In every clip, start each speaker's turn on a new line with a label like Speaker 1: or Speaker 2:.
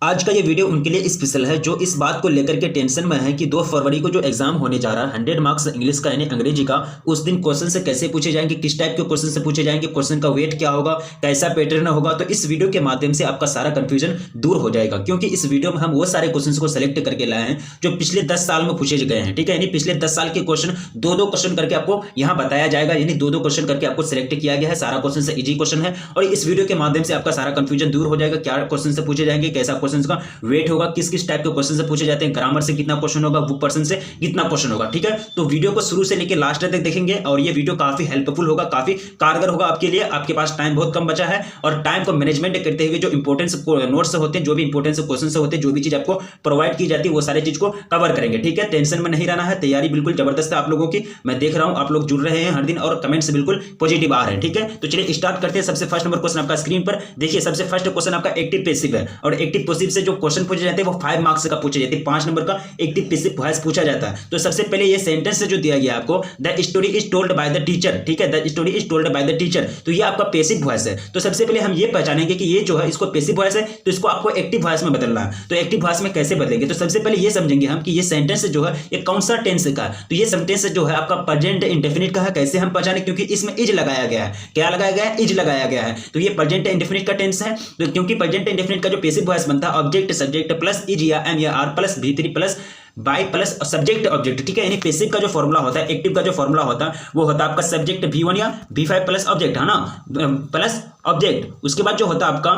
Speaker 1: आज का ये वीडियो उनके लिए स्पेशल है जो इस बात को लेकर के टेंशन में है कि 2 फरवरी को जो एग्जाम होने जा रहा है 100 मार्क्स इंग्लिश का यानी अंग्रेजी का, उस दिन क्वेश्चन से कैसे पूछे जाएंगे, किस टाइप के क्वेश्चन से पूछे जाएंगे, क्वेश्चन का वेट क्या होगा, कैसा पैटर्न होगा। तो इस वीडियो के माध्यम से आपका सारा कंफ्यूजन दूर हो जाएगा, क्योंकि इस वीडियो में हम वो सारे क्वेश्चन को सेलेक्ट करके लाए हैं जो पिछले 10 साल में पूछे गए हैं। ठीक है, यानी पिछले 10 साल के क्वेश्चन दो क्वेश्चन करके आपको यहाँ बताया जाएगा, यानी दो क्वेश्चन करके आपको सिलेक्ट किया गया है। सारा क्वेश्चन से इजी क्वेश्चन है और इस वीडियो के माध्यम से आपका सारा कंफ्यूजन दूर हो जाएगा। क्या क्वेश्चन से पूछे जाएंगे, कैसा क्वेश्चन का वेट होगा, किस किस टाइप के क्वेश्चन से पूछे जाते हैं, ग्रामर से कितना क्वेश्चन होगा, बुक पर्सन से कितना क्वेश्चन होगा। ठीक है, तो वीडियो को शुरू से लेकर लास्ट तक देखेंगे और ये वीडियो काफी हेल्पफुल होगा, काफी कारगर होगा आपके लिए। आपके पास टाइम बहुत कम बचा है और टाइम को मैनेजमेंट करते हुए जो इंपोर्टेंस नोट्स होते हैं, जो भी इंपोर्टेंस क्वेश्चन होते हैं, जो भी चीज आपको प्रोवाइड की जाती है, वो सारी चीज को कवर करेंगे। ठीक है, टेंशन में नहीं रहना है, तैयारी बिल्कुल जबरदस्त है आप लोगों की। मैं देख रहा हूं आप लोग जुड़ रहे हैं हर दिन और कमेंट्स बिल्कुल पॉजिटिव आ रहे हैं। ठीक है, तो चलिए स्टार्ट करते हैं। सबसे फर्स्ट नंबर क्वेश्चन आपका स्क्रीन पर देखिए। सबसे फर्स्ट क्वेश्चन आपका एक्टिव पैसिव है और एक्टिव पैसिव से जो क्वेश्चन पूछे जाते हैं वो 5 मार्क्स का पूछे जाते हैं। 5 नंबर का एक्टिव पैसिव वॉइस पूछा जाता है। तो सबसे पहले ये सेंटेंस जो दिया गया आपको, the story is told by the teacher. ठीक है, the story is told by the teacher, तो ये आपका पैसिव वॉइस है। तो सबसे पहले हम ये पहचानेंगे कि ये जो है इसको पैसिव वॉइस है, तो इसको आपको एक्टिव वॉइस में बदलना है। तो एक्टिव वॉइस में कैसे बदलेंगे, तो सबसे पहले ये समझेंगे हम कि ये सेंटेंस जो है ये कौन सा टेंस का है। तो ये सेंटेंस जो है आपका प्रेजेंट इंडेफिनिट का है। कैसे हम पहचाने, क्योंकि इसमें इज लगाया गया है। क्या लगाया गया है, इज लगाया गया है। तो ये प्रेजेंट इंडेफिनिट का टेंस है। तो क्योंकि प्रेजेंट इंडेफिनिट का जो पैसिव वॉइस बनता है ऑब्जेक्ट सब्जेक्ट प्लस इज या एम या are plus V3 plus by plus subject object. ठीक है, यानी पैसिव का जो फॉर्मूला होता है, एक्टिव का जो फॉर्मूला होता है वो होता है आपका सब्जेक्ट V1 या V5 प्लस ऑब्जेक्ट, है ना, प्लस ऑब्जेक्ट। उसके बाद जो होता है आपका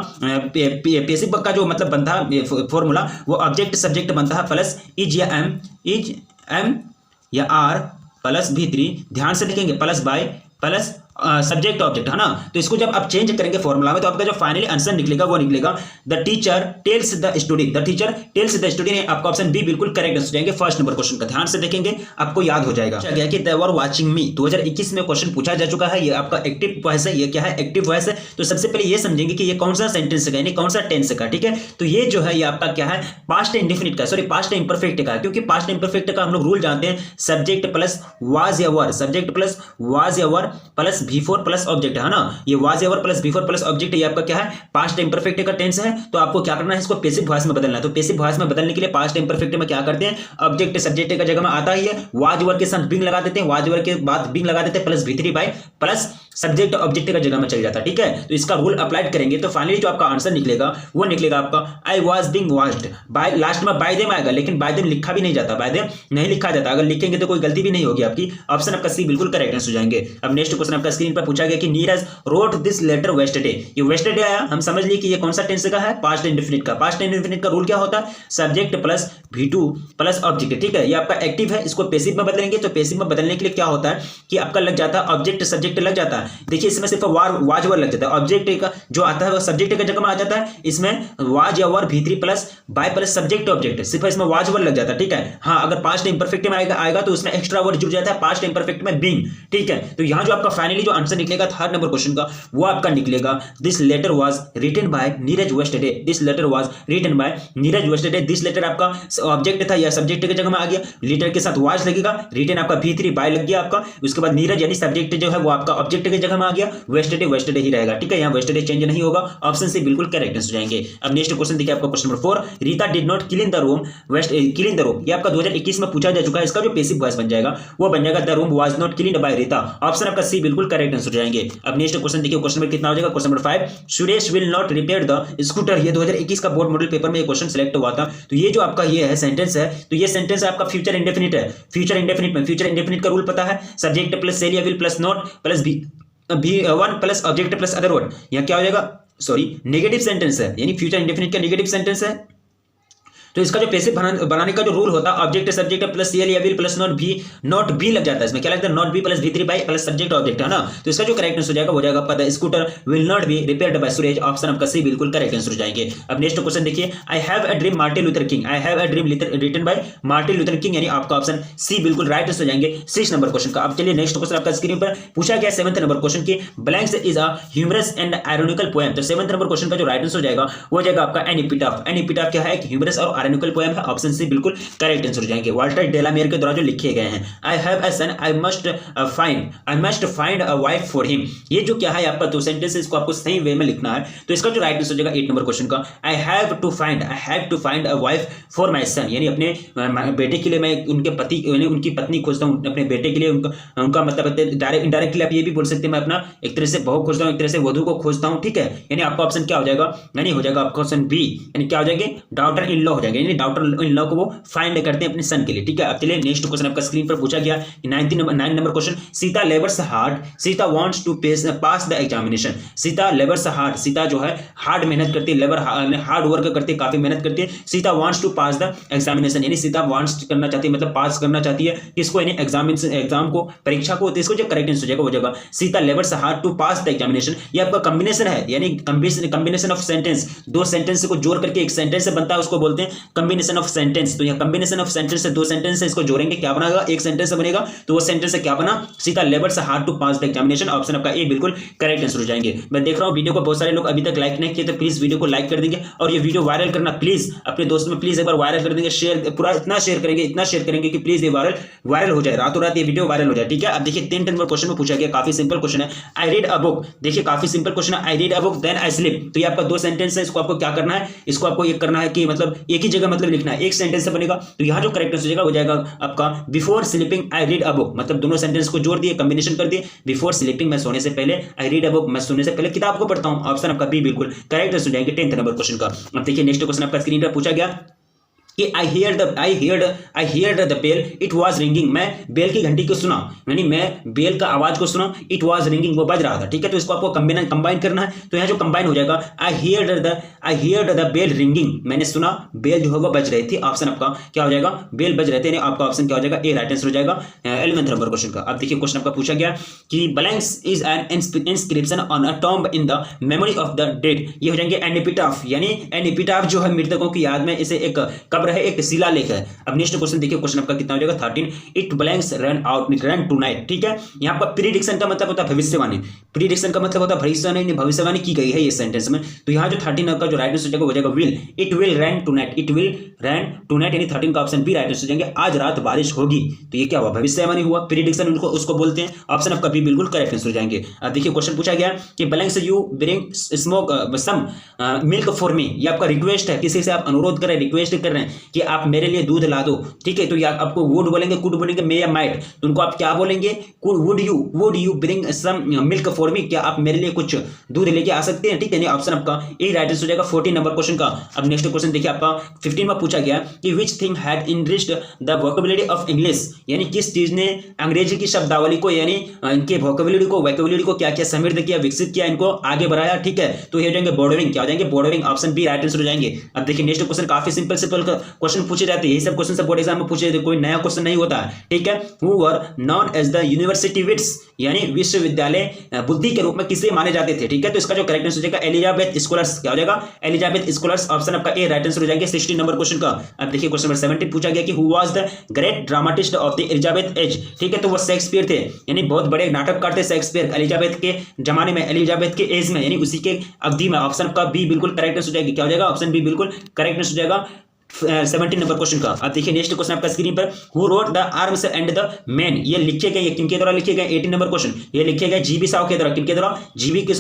Speaker 1: पैसिव का जो मतलब बनता है फॉर्मूला, वो ऑब्जेक्ट सब्जेक्ट बनता है प्लस इज या एम या आर प्लस V3, ध्यान से लिखेंगे, plus by plus subject object, है ना। तो इसको जब आप चेंज करेंगे फॉर्मूला में तो आपका जो फाइनली आंसर निकलेगा वो निकलेगा the teacher tells the story. The teacher tells the story, आपका ऑप्शन बी बिल्कुल करेक्ट हो जाएंगे। फर्स्ट नंबर क्वेश्चन का ध्यान से देखेंगे, आपको याद हो जाएगा क्या कि दे वर वाचिंग मी 2021 में क्वेश्चन पूछा जा चुका है। ये आपका एक्टिव वॉइस है। ये क्या है, एक्टिव वॉइस है। तो सबसे पहले ये समझेंगे कि ये कौन सा सेंटेंस का, यानी कौन सा टेंस का। ठीक है, तो ये जो है ये आपका क्या है, पास्ट इंडेफिनिट का, सॉरी पास्ट इंपरफेक्ट का, क्योंकि पास्ट इंपरफेक्ट का हम लोग रूल जानते हैं, सब्जेक्ट प्लस वाज या वर, सब्जेक्ट प्लस वाज या वर प्लस V4 प्लस ऑब्जेक्ट, है ना। ये वाज या वर प्लस V4 प्लस ऑब्जेक्ट, ये आपका क्या है, पास्ट इंपरफेक्ट का टेंस है। तो आपको क्या करना है, इसको पैसिव वॉइस में बदलना है। तो पैसिव वॉइस में बदलने के लिए पास्ट इंपरफेक्ट में क्या करते हैं, ऑब्जेक्ट सब्जेक्ट का जगह में आता ही है, वाज वर के साथ बिंग लगा देते हैं, वाज वर के बाद बिंग लगा देते हैं plus V3 by plus subject object का जगह में चल जाता है। ठीक है, तो इसका रूल अप्लाइड करेंगे तो फाइनली जो आपका आंसर निकलेगा वो निकलेगा आपका I was being watched bye, last में बाय देम आएगा, लेकिन बाय देम लिखा भी नहीं जाता, बाय देम नहीं लिखा जाता। अगर लिखेंगे तो कोई गलती भी नहीं होगी आपकी। ऑप्शन आपका सी बिल्कुल करेक्ट हो जाएंगे। अब नेक्स्ट क्वेश्चन आपका स्क्रीन पर पूछा गया कि नीरज रोट दिस लेटर वेस्टरडे। ये वेस्टरडे आया, हम समझ लिए कि ये कौन सा टेंस का है, पास्ट इंडेफिनिट का। पास्ट इंडेफिनिट का रूल क्या होता है, subject plus V2 plus object. ठीक है, ये आपका एक्टिव है, इसको पैसिव में बदलेंगे। तो पैसिव में बदलने के लिए क्या होता है कि आपका लग जाता है ऑब्जेक्ट सब्जेक्ट लग जाता है। देखिए इसमें सिर्फ वाज वर लग जाता है, ऑब्जेक्ट का जो आता है वो सब्जेक्ट का जगह में आ जाता है। इसमें वाज या वर V3 plus by plus subject object, सिर्फ इसमें वाज वर लग जाता है। ठीक है, हाँ अगर पास्ट इंपरफेक्ट में आएगा तो उसमें एक्स्ट्रा वर्ड जुड़ जाता है, पास्ट इंपरफेक्ट में बीइंग। ठीक है, तो यहां जो आपका फाइनली जो आंसर निकलेगा थर्ड नंबर क्वेश्चन का, वो आपका निकलेगा this letter was written by Neeraj yesterday. This letter was written by Neeraj yesterday. This letter आपका ऑब्जेक्ट था या सब्जेक्ट की जगह में आ गया, लेटर के साथ वाज लगेगा, रिटन आपका V3 बाय लग गया आपका, उसके बाद नीरज यानी सब्जेक्ट जो है वो आपका ऑब्जेक्ट की जगह में आ गया, वेस्टरडे वेस्टरडे ही रहेगा। ठीक है, यहाँ वेस्टरडे चेंज नहीं होगा। ऑप्शन से बिल्कुल करेक्ट हो जाएंगे। अब नेक्स्ट क्वेश्चन देखिए आपका question number 4, Rita did not kill in the room west kill in the room. ये आपका 2021 में पूछा जा चुका है। इसका जो पैसिव वॉइस बन जाएगा वो बन जाएगा the room was not killed by Rita. Option आपका सी बिल्कुल करेक्ट हो जाएंगे। अब नेक्स्ट क्वेश्चन देखिए, क्वेश्चन नंबर कितना हो जाएगा, question number 5, Suresh will not repair the scooter. ये 2021 का बोर्ड मॉडल पेपर में ये क्वेश्चन सिलेक्ट हुआ था। तो ये जो आपका ये है सेंटेंस है, तो ये सेंटेंस आपका फ्यूचर इंडेफिनिट है। फ्यूचर इंडेफिनिट में फ्यूचर इंडेफिनिट का रूल पता है, सब्जेक्ट प्लस सेल या will plus not plus V1 plus object plus other word. यहाँ क्या हो जाएगा, सॉरी नेगेटिव सेंटेंस है, यानी फ्यूचर इंडेफिनिट का नेगेटिव सेंटेंस है। तो इसका जो पैसिव बनाने का जो रूल होता है, ऑब्जेक्ट सब्जेक्ट प्लस सीएल या विल प्लस नॉट बी लग जाता है। इसमें क्या लगता है, not be plus V3 by plus subject object, है ना। तो इसका जो करेक्ट आंसर हो जाएगा वो जाएगा the scooter will not be repaired bye Suresh. Option आपका सी बिल्कुल करेक्ट आंसर हो जाएंगे। अब नेक्स्ट क्वेश्चन देखिए, I have a dream Martin Luther King. I have a dream written by Martin Luther King, यानी आपका ऑप्शन सी बिल्कुल right answer हो जाएंगे 6 नंबर क्वेश्चन का। अब चलिए नेक्स्ट क्वेश्चन आपका स्क्रीन पर पूछा गया 7th नंबर क्वेश्चन की, blanks is a humorous and ironical poem. तो 7th नंबर क्वेश्चन का जो राइट आंसर हो जाएगा वो जाएगा आपका एन एपिटाफ। एन एपिटाफ क्या है, ह्यूमरस और आयरनिकल पोएम है, ऑप्शन सी बिल्कुल करेक्ट आंसर हो जाएंगे। वाल्टर डेलामेयर के द्वारा जो लिखे गए हैं, I have a son I must find a wife for him, ये जो क्या है आपका दो सेंटेंस है, इसको आपको सही वे में लिखना है। तो इसका जो राइट आंसर हो जाएगा 8 नंबर क्वेश्चन का, I have to find a wife for my son, यानी अपने बेटे के लिए मैं उनके पति यानी उनकी पत्नी खोजता हूँ अपने बेटे के लिए, उनका मतलब डायरेक्ट इनडायरेक्टली आप ये भी बोल सकते हैं मैं अपना एक तरह से बहू खोजता हूँ, एक तरह से वधू को खोजता हूँ, ठीक है। यानी आपका ऑप्शन क्या हो जाएगा, यानी हो जाएगा आपका ऑप्शन बी, यानी क्या हो जाएंगे डॉटर इन लॉ हो जाएगा, यानी डॉटर इन लॉ को वो फाइंड करते हैं अपने सन के लिए, ठीक है। अब चलिए नेक्स्ट क्वेश्चन आपका स्क्रीन पर पूछा गया 9 नंबर question, Sita labours hard, Sita wants to pass the examination, Sita labours hard, Sita जो है हार्ड मेहनत करती है, लेबर हार्ड वर्क करती है, काफी मेहनत करती है, Sita wants to pass the examination, यानी सीता वांट्स करना चाहती है मतलब पास करना चाहती है किसको, यानी एग्जाम को, परीक्षा को। तो इसको जो करेक्ट आंसर हो जाएगा वो जाएगा Sita labours hard to pass the examination. ये आपका कॉम्बिनेशन है, यानी कॉम्बिनेशन ऑफ सेंटेंस, दो सेंटेंस को जोड़ करके एक सेंटेंस से बनता है, उसको बोलते हैं कॉम्बिनेशन ऑफ सेंटेंस। तो यह कॉम्बिनेशन ऑफ सेंटेंस से दो सेंटेंस है, इसको जोड़ेंगे क्या बनेगा, एक सेंटेंस से बनेगा। तो वो सेंटेंस से क्या बना, Sita labours hard to pass the examination, option आपका ए बिल्कुल करेक्ट आंसर हो जाएंगे। मैं देख रहा हूं वीडियो को बहुत सारे लोग अभी तक लाइक नहीं किए, तो प्लीज वीडियो को लाइक कर देंगे और ये वीडियो वायरल करना प्लीज अपने दोस्तों में प्लीज एक बार वायरल कर देंगे, शेयर पूरा इतना शेयर करेंगे कि प्लीज ये वायरल हो जाए, रातों रात ये वीडियो वायरल हो जाए, ठीक है। अब देखिए 10 नंबर क्वेश्चन में पूछा गया, काफी सिंपल क्वेश्चन है, आई रीड अ बुक, देखिए काफी सिंपल क्वेश्चन है, I read a book then I sleep. तो ये आपका दो सेंटेंस है, इसको आपको क्या करना है, इसको आपको ये करना है कि मतलब एक ही जगह मतलब लिखना है, एक सेंटेंस से बनेगा। तो यहाँ जो करेक्ट आंसर हो जाएगा वो जाएगा आपका before sleeping I read a book, मतलब दोनों सेंटेंस को जोड़ दिए, कॉम्बिनेशन कर दिए, बिफोर स्लीपिंग मैं सोने से पहले, आई रीड अ बुक मैं सोने से पहले किताब को पढ़ता हूं, ऑप्शन आपका बी बिल्कुल करेक्ट आंसर हो जाएंगे 10th नंबर क्वेश्चन का। अब देखिए नेक्स्ट क्वेश्चन आपका स्क्रीन पर पूछा गया कि I heard the bell, it was ringing, मैं बेल की घंटी को सुना, यानी मैं बेल का आवाज को सुना, it was ringing वो बज रहा था, ठीक है। तो इसको आपको कंबाइन करना है, तो यहाँ जो कंबाइन हो जाएगा I heard the bell ringing, मैंने सुना बेल जो है वो बज रही थी, ऑप्शन आपका क्या हो जाएगा, बेल बज रहे थे, आपका ऑप्शन क्या हो जाएगा ए राइट आंसर हो जाएगा 11th नंबर क्वेश्चन का। अब देखिए क्वेश्चन आपका पूछा गया कि blanks is an inscription on a tomb in the memory of the dead, ये हो जाएंगे एपिटाफ, यानी एपिटाफ जो है मृतकों की याद में, इसे एक कब्र है, एक शिलालेख है। अब नेक्स्ट क्वेश्चन देखिए, क्वेश्चन आपका कितना हो जाएगा 13, इट ब्लैंक्स रन टुनाइट, ठीक है। यहाँ पर प्रीडिक्शन का मतलब होता है भविष्यवाणी, प्रीडिक्शन का मतलब होता है भविष्यवाणी की गई है ये सेंटेंस में। तो यहाँ जो 13 का जो राइट आंसर हो जाएगा will, it will run tonight, it will run tonight, यानी 13 का ऑप्शन बी राइट आंसर हो जाएंगे, आज रात बारिश होगी। तो ये क्या हुआ, भविष्यवाणी हुआ, प्रीडिक्शन उनको उसको बोलते हैं, ऑप्शन आपका बी बिल्कुल करेक्ट आंसर हो जाएंगे। अब देखिए क्वेश्चन पूछा गया कि blanks you bring smoke some milk for me, ये आपका रिक्वेस्ट है, किसी से आप अनुरोध कर रहे हैं, रिक्वेस्ट कर रहे हैं कि आप मेरे लिए दूध ला दो, ठीक है। तो या आपको वुड बोलेंगे, कुड बोलेंगे, मे या माइट, तो उनको आप क्या बोलेंगे, would you bring some milk for me, क्या आप मेरे लिए कुछ दूध लेके आ सकते हैं, ठीक है। ऑप्शन आपका ए राइट आंसर हो जाएगा 14 नंबर क्वेश्चन का। अब नेक्स्ट क्वेश्चन देखिए आपका 15 में पूछा गया कि which thing had enriched the vocabulary of English, यानी किस चीज ने अंग्रेजी की शब्दावली को, यानी इनके वोकैबुलरी को क्या क्या समृद्ध किया, विकसित किया, इनको आगे बढ़ाया, ठीक है। तो ये हो जाएंगे बोर्डरिंग, क्या हो जाएंगे bordering, option B right answer हो जाएंगे। अब देखिए नेक्स्ट क्वेश्चन काफी सिंपल क्वेश्चन पूछे जाते हैं, यही सब क्वेश्चन बोर्ड एग्जाम में पूछे, कोई नया क्वेश्चन नहीं होता है, ठीक है। Who were known as the university wits, यानी विश्वविद्यालय बुद्धि के रूप में किसे माने जाते थे, ठीक है। तो इसका जो करेक्ट आंसर हो जाएगा एलिजाबेथ स्कॉलर्स, क्या हो जाएगा एलिजाबेथ स्कॉलर्स, ऑप्शन आपका ए राइट आंसर हो जाएंगे 16 नंबर क्वेश्चन का। अब देखिए क्वेश्चन नंबर 17 पूछा गया कि who was the great dramatist of the Elizabeth age, ठीक है। तो वो शेक्सपियर थे, यानी बहुत बड़े नाटककार थे शेक्सपियर एलिजाबेथ के जमाने में, एलिजाबेथ के एज में, यानी उसी के अवधि में, ऑप्शन का बी बिल्कुल करेक्ट आंसर हो जाएगी, क्या हो जाएगा ऑप्शन बी बिल्कुल करेक्ट आंसर हो जाएगा 17 नंबर क्वेश्चन का। अब देखिए नेक्स्ट क्वेश्चन आपका स्क्रीन पर, who wrote the arms and the man, ये लिखे गए, किनके द्वारा लिखे गए, 18 नंबर क्वेश्चन, ये लिखे गए जीबी साव के द्वारा, किनके द्वारा, जीबी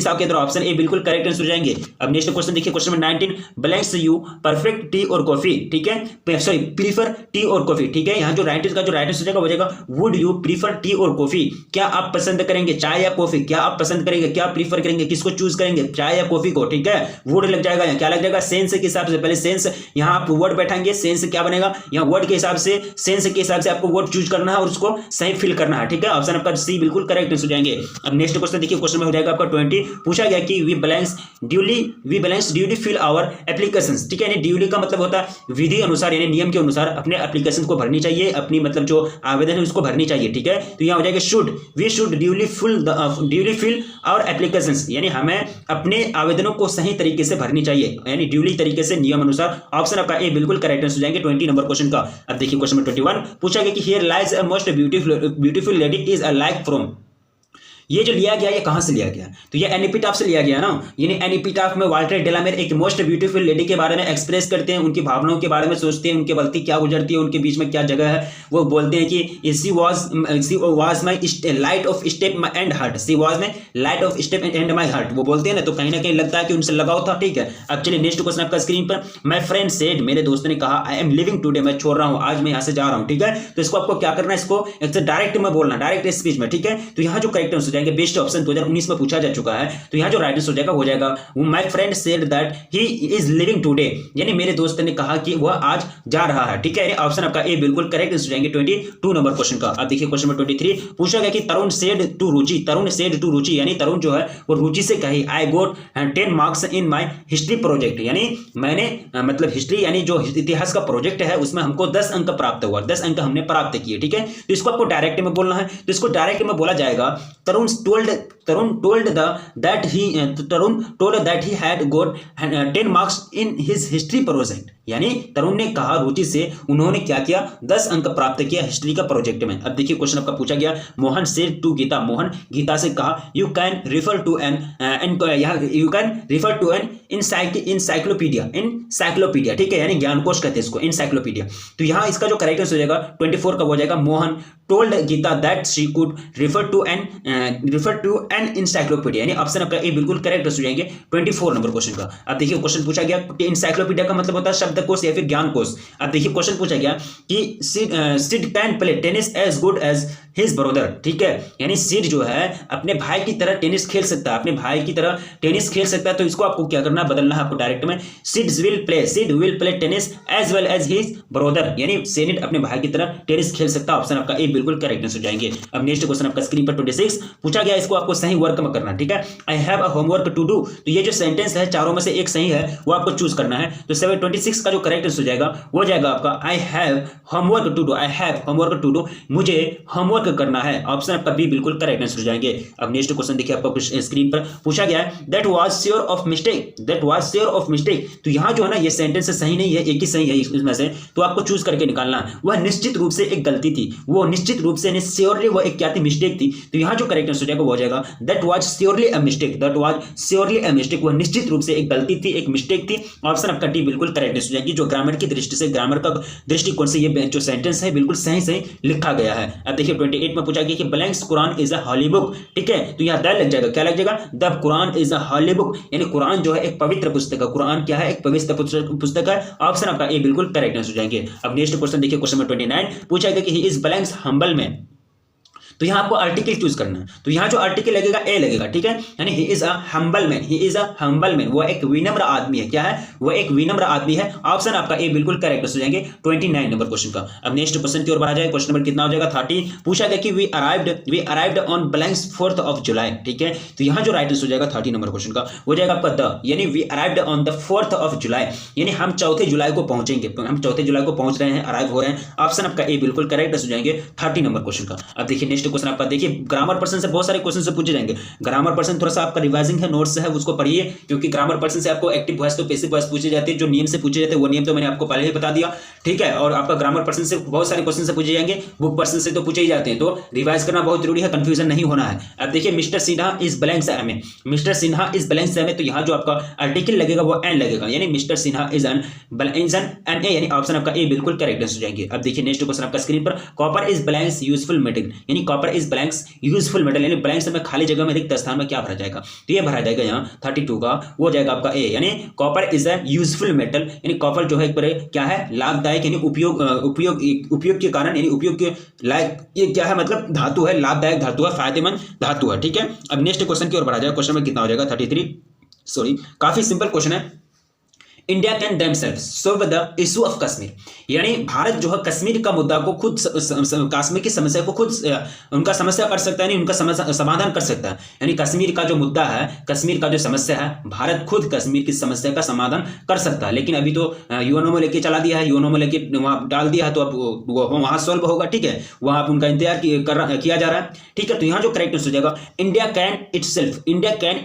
Speaker 1: साव के द्वारा, ऑप्शन ए बिल्कुल करेक्ट आंसर हो जाएंगे। अब नेक्स्ट क्वेश्चन देखिए, question number 19, blanks you perfect T और कॉफी, ठीक है, सॉरी प्रीफर टी और कॉफी, ठीक है। यहाँ जो राइट का जो राइट आंसर हो जाएगा वो जाएगा वुड यू प्रीफर टी और कॉफी, क्या आप पसंद करेंगे चाय या कॉफी, क्या आप पसंद करेंगे, क्या प्रीफर करेंगे, किसको चूज करेंगे, चाय या कॉफी को, ठीक है। वुड लग जाएगा, क्या लग जाएगा, सेंस के हिसाब से, पहले सेंस यहाँ आप वर्ड बैठा सेंस क्या बनेगा, यहाँ वर्ड के हिसाब से, सेंस के हिसाब से आपको वर्ड चूज करना है और उसको सही फिल करना है, ठीक है। ऑप्शन आपका सी बिल्कुल करेक्ट आंसर हो जाएंगे। अब नेक्स्ट क्वेश्चन देखिए, क्वेश्चन में हो जाएगा आपका 20, पूछा गया कि we balance duly fill our applications, ठीक है। यानी ड्यूली का मतलब होता है विधि अनुसार, यानी नियम के अनुसार अपने एप्लीकेशन को भरनी चाहिए, अपनी मतलब जो आवेदन है उसको भरनी चाहिए, ठीक है। तो यहाँ हो जाएगा we should duly fill our applications, यानी हमें अपने आवेदनों को सही तरीके से भरनी चाहिए, यानी ड्यूली तरीके से, नियम अनुसार, ऑप्शन आपका ए बिल्कुल करेक्ट आंसर हो जाएंगे 20 नंबर क्वेश्चन का। अब देखिए क्वेश्चन नंबर 21 पूछा गया कि here lies a most beautiful lady is a like from, ये जो लिया गया ये कहाँ से लिया गया? तो ये एपिटाफ से लिया गया ना, यानी एपिटाफ में वाल्टर डेलामेर एक मोस्ट ब्यूटीफुल लेडी के बारे में एक्सप्रेस करते हैं, उनकी भावनाओं के बारे में सोचते हैं, उनके बलती क्या गुजरती है, उनके बीच में क्या जगह है। वो बोलते हैं कि she was my light of step and heart, she was my light of step and my heart, वो बोलते हैं ना, तो कहीं ना कहीं लगता है कि उनसे लगाव था। ठीक है, अब चलिए नेक्स्ट क्वेश्चन आपका स्क्रीन पर। माई फ्रेंड सेड, मेरे दोस्त ने कहा, आई एम लिविंग टुडे, मैं छोड़ रहा हूँ, आज मैं यहाँ से जा रहा हूँ। ठीक है, तो इसको आपको क्या करना है, इसको एक डायरेक्ट में बोलना, डायरेक्ट स्पीच में। ठीक है, तो यहाँ जो करेक्ट आंसर हो जाएंगे, बेस्ट ऑप्शन 2019 में पूछा जा चुका है, तो यहाँ जो राइट आंसर हो जाएगा हो जाएगा my friend said that he is living today, यानी मेरे दोस्त ने कहा कि वह आज जा रहा है। ठीक है, ऑप्शन आपका ए बिल्कुल करेक्ट आंसर हो जाएंगे 22 नंबर क्वेश्चन का। अब देखिए क्वेश्चन नंबर 23 पूछा गया कि Tarun said to Ruchi, Tarun said to Ruchi, यानी तरुण जो है वो रुचि से कही, I got 10 marks in my history project, यानी मैंने मतलब हिस्ट्री यानी जो इतिहास का प्रोजेक्ट है उसमें हमको 10 अंक प्राप्त हुआ, 10 अंक हमने प्राप्त किए। ठीक है, तो इसको आपको डायरेक्ट में बोलना है, तो इसको डायरेक्ट में बोला जाएगा Tarun told that he had got 10 marks in his history project, यानी तरुण ने कहा रुचि से उन्होंने क्या किया, 10 अंक प्राप्त किया हिस्ट्री का प्रोजेक्ट में। अब देखिए क्वेश्चन आपका पूछा गया, मोहन सेड टू गीता, मोहन गीता से कहा, you can refer to an encyclopedia, ठीक है, यानी ज्ञानकोश कहते हैं इसको, इंसाइक्लोपीडिया। तो यहाँ इसका जो करेक्ट आंसर हो जाएगा 24 का हो जाएगा, Mohan told Gita that she could refer to an encyclopedia, यानी ऑप्शन आपका ए बिल्कुल करेक्ट हो जाएंगे 24 नंबर क्वेश्चन का। अब देखिए क्वेश्चन पूछा गया कि इंसाइक्लोपीडिया का मतलब होता है शब्दकोश या फिर ज्ञानकोश। अब देखिए क्वेश्चन पूछा गया कि Sid can play tennis as good as his brother, ठीक है, यानी सिड जो है अपने भाई की तरह टेनिस खेल सकता है, अपने भाई की तरह टेनिस खेल सकता है। तो इसको आपको क्या करना है, बदलना है आपको डायरेक्ट में, Sid will play tennis as well as his brother, यानी सिड अपने भाई की तरह टेनिस खेल सकता है। ऑप्शन आपका ए बिल्कुल करेक्ट हो जाएंगे। अब नेक्स्ट क्वेश्चन आपका स्क्रीन पर 26 पूछा गया, इसको आपको सही वर्क में करना। ठीक है, I have a homework to do, तो ये जो सेंटेंस है चारों में से एक सही है, वो आपको चूज करना है। तो 26 का जो करेक्ट आंसर हो जाएगा वो जाएगा आपका I have homework to do, I have homework to do, मुझे होमवर्क करना है। ऑप्शन आपका बी बिल्कुल करेक्ट आंसर हो जाएंगे। अब नेक्स्ट क्वेश्चन देखिए, आपको स्क्रीन पर पूछा गया है that was sure of mistake, तो यहां जो है ना ये सेंटेंस सही नहीं है, एक ही सही है इसमें से, तो आपको चूज करके निकालना है। वह निश्चित रूप से एक गलती थी, वो निश्चित रूप से श्योरली वो एक क्या थी, मिस्टेक थी। तो यहां जो करेक्ट आंसर हो जाएगा वो हो जाएगा that was surely a mistake, वह निश्चित रूप से एक गलती थी, एक मिस्टेक थी। ऑप्शन आपका डी बिल्कुल करेक्ट हो जाएगी। जो ग्रामर की दृष्टि से, ग्रामर का दृष्टिकोण से ये जो सेंटेंस है बिल्कुल सही लिखा गया है। अब देखिए 28 में पूछा गया कि blanks Quran is a holy book, ठीक है, तो यहाँ द लग जाएगा, क्या लग जाएगा, the Quran is a holy book, यानी कुरान जो है एक पवित्र पुस्तक है, कुरान क्या है, एक पवित्र पुस्तक है। ऑप्शन आपका ए बिल्कुल करेक्ट आंसर हो जाएंगे। अब नेक्स्ट क्वेश्चन देखिए, क्वेश्चन नंबर 29 पूछा गया कि he is blanks humble man, तो यहां आपको आर्टिकल चूज करना है। तो यहां जो आर्टिकल लगेगा ए लगेगा, ठीक है, यानी he is a humble man, वो एक विनम्र आदमी है। क्या है, वो एक विनम्र आदमी है। ऑप्शन आपका ए बिल्कुल करेक्ट हो जाएंगे 29 नंबर क्वेश्चन का। अब नेक्स्ट क्वेश्चन की ओर बढ़ा जाए, क्वेश्चन नंबर कितना हो जाएगा 30 पूछा गया कि we arrived on blanks 4th of July, ठीक है, तो यहां जो राइट आंसर हो जाएगा 30 नंबर क्वेश्चन का हो जाएगा आपका द, यानी we arrived on the 4th of July, यानी हम 4 जुलाई को पहुंचेंगे, हम 4 जुलाई को पहुंच रहे हैं, अराइव हो रहे हैं। ऑप्शन आपका ए बिल्कुल करेक्ट हो जाएंगे 30 नंबर क्वेश्चन का। अब देखिए नेक्स्ट क्वेश्चन आपका, देखिए ग्रामर पर्सन से बहुत सारे क्वेश्चन से पूछे जाएंगे। ग्रामर पर्सन थोड़ा सा आपका रिवाइजिंग है, नोट्स है उसको पढ़िए, क्योंकि ग्रामर पर्सन से आपको एक्टिव वॉइस तो पैसिव वॉइस पूछे जाते हैं, जो नियम से पूछे जाते हैं वो नियम तो मैंने आपको पहले ही बता दिया, ठीक है। और आपका ग्रामर पर्सन से बहुत सारे क्वेश्चन से पूछे जाएंगे, बुक पर्सन से तो पूछे ही जाते हैं, तो रिवाइज करना बहुत जरूरी है, कंफ्यूजन नहीं होना है। अब देखिए mister Sinha is blanks M A, तो यहाँ जो आपका आर्टिकल लगेगा वो एन लगेगा, यानी mister Sinha is an M, A option आपका ए बिल्कुल करेक्ट हो जाएंगे। अब देखिए नेक्स्ट क्वेश्चन आपका स्क्रीन पर, copper is blanks useful metal, यानी copper is blanks useful metal, यानी ब्लैंक में खाली जगह में रिक्त स्थान में क्या भरा जाएगा, तो ये भरा जाएगा यहाँ 32 का वो जाएगा आपका ए, यानी copper is a useful metal, यानी कॉपर जो है क्या है, लाभदायक, यानी उपयोग के कारण, यानी उपयोग के लायक, ये क्या है, मतलब धातु है, लाभदायक धातु है, फायदेमंद धातु है, ठीक है। अब नेक्स्ट क्वेश्चन की ओर बढ़ा जाएगा, क्वेश्चन में कितना हो जाएगा 33, सॉरी काफी सिंपल क्वेश्चन है। India can themselves solve the issue of Kashmir, यानी भारत जो है कश्मीर का मुद्दा को खुद, कश्मीर की समस्या को खुद उनका समस्या कर सकता है, नहीं उनका समाधान कर सकता है, यानी कश्मीर का जो मुद्दा है, कश्मीर का जो समस्या है, भारत खुद कश्मीर की समस्या का समाधान कर सकता है। लेकिन अभी तो यूएनओ में लेके चला दिया है, यूएनओ में लेके वहाँ डाल दिया है, तो अब वो वहाँ सॉल्व होगा, ठीक है, वहाँ उनका इंतजार किया जा रहा है, ठीक है। तो यहाँ जो करेक्ट हो जाएगा India can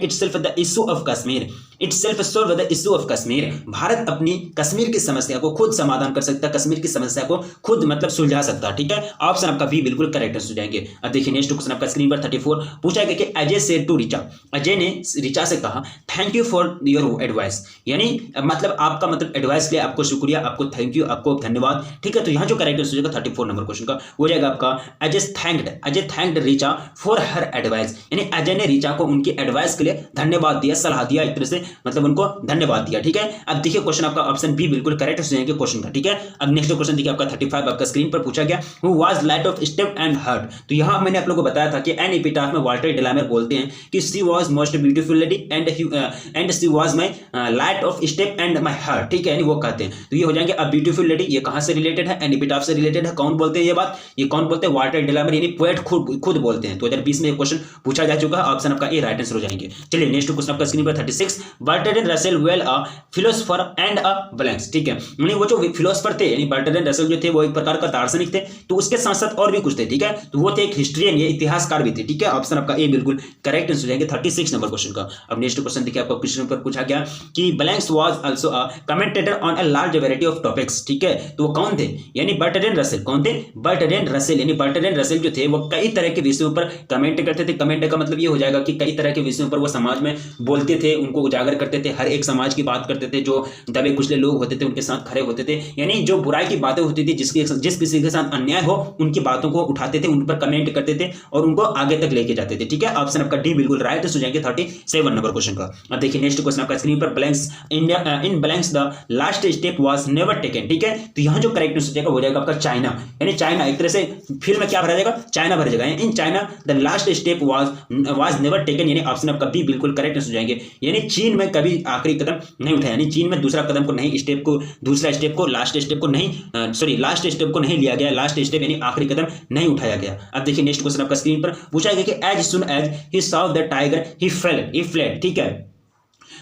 Speaker 1: itself the issue of Kashmir, it self solve the issue of Kashmir, Bharat अपनी कश्मीर की समस्या को खुद समाधान कर सकता है, कश्मीर की समस्या को खुद मतलब सुलझा सकता है, ठीक है। ऑप्शन आपका बी बिल्कुल करेक्ट हो जाएंगे। अब देखिए नेक्स्ट क्वेश्चन आपका स्क्रीन पर 34 पूछा गया कि अजय सेड टू रिचा, अजय ने रिचा से कहा thank you for your advice, यानी मतलब आपका मतलब एडवाइस के लिए आपको शुक्रिया, आपको थैंक यू, आपको धन्यवाद, ठीक है। तो यहाँ जो करेक्ट आंसर हो जाएगा 34 नंबर क्वेश्चन का हो जाएगा आपका Ajay thanked Richa for her advice, यानी अजय ने रिचा को उनकी एडवाइस के लिए धन्यवाद दिया, सलाह दिया, एक तरह से मतलब उनको धन्यवाद दिया, ठीक है। अब देखिए क्वेश्चन आपका ऑप्शन बी बिल्कुल करेक्ट हो जाएंगे क्वेश्चन का, ठीक है। अब नेक्स्ट क्वेश्चन देखिए आपका 35 आपका स्क्रीन पर पूछा गया who was light of step and heart, तो यहाँ मैंने आप लोगों को बताया था कि एन एपिटाफ में वाल्टर डेलामेर बोलते हैं कि she was most beautiful lady and she was my light of step and my heart, ठीक है, यानी वो कहते हैं। तो ये हो जाएंगे अब ब्यूटीफुल लेडी, ये कहां से रिलेटेड है, एन एपिटाफ से रिलेटेड है। कौन बोलते हैं ये बात, ये कौन बोलते हैं, वाल्टर डेलामेर, यानी पोएट खुद बोलते हैं। 2020 में ये क्वेश्चन पूछा जा चुका है, ऑप्शन आपका ए राइट आंसर हो जाएंगे। चलिए नेक्स्ट क्वेश्चन आपका स्क्रीन पर 36 Bertrand Russell well a philosopher and a blanks, ठीक है, यानी वो जो फिलोसोफर थे, यानी बर्ट्रैंड रसेल जो थे वो एक प्रकार का दार्शनिक थे, तो उसके साथ साथ और भी कुछ थे, ठीक है, तो वो थे एक हिस्ट्रियन, ये इतिहासकार भी थे, ठीक है। ऑप्शन आपका ए बिल्कुल करेक्ट आंसर हो जाएंगे 36 नंबर क्वेश्चन का। अब नेक्स्ट क्वेश्चन देखिए आपको क्वेश्चन पर पूछा गया कि blanks was also a commentator on a large variety of topics, ठीक है, तो वो कौन थे, यानी बर्ट्रैंड रसेल, कौन थे, बर्ट्रैंड रसेल, यानी बर्ट्रैंड रसेल जो थे वो कई तरह के विषयों पर कमेंट करते थे। कमेंट का मतलब ये हो जाएगा कि कई तरह के विषयों पर वो समाज में बोलते थे, उनको उजागर करते थे, हर एक समाज की बात करते थे, जो दबे कुचले लोग होते थे उनके साथ खड़े होते थे, यानी जो बुराई की बातें होती थी, जिस किसी के साथ अन्याय हो उनकी बातों को उठाते थे, उन पर कमेंट करते थे और उनको आगे तक लेके जाते थे, ठीक है। ऑप्शन आपका डी बिल्कुल राइट हो जाएंगे 37 नंबर क्वेश्चन का। अब देखिए नेक्स्ट क्वेश्चन आपका स्क्रीन पर blanks in blanks the last step was never taken, ठीक है, तो यहां जो करेक्ट आंसर हो जाएगा आपका चाइना, यानी चाइना, एक तरह से फिल्म में क्या भरा जाएगा, चाइना भरा जाएगा, in China the last step was never taken, यानी ऑप्शन आपका बी बिल्कुल करेक्ट आंसर हो जाएंगे, यानी चीन में कभी आखिरी कदम नहीं उठाया, यानी चीन में दूसरा कदम को नहीं, स्टेप को, दूसरा स्टेप को, लास्ट स्टेप को नहीं, सॉरी लास्ट स्टेप को नहीं लिया गया, लास्ट स्टेप यानी आखिरी कदम नहीं उठाया गया। अब देखिए नेक्स्ट क्वेश्चन आपका स्क्रीन पर पूछा गया कि as soon as he saw the tiger he fled, ठीक है,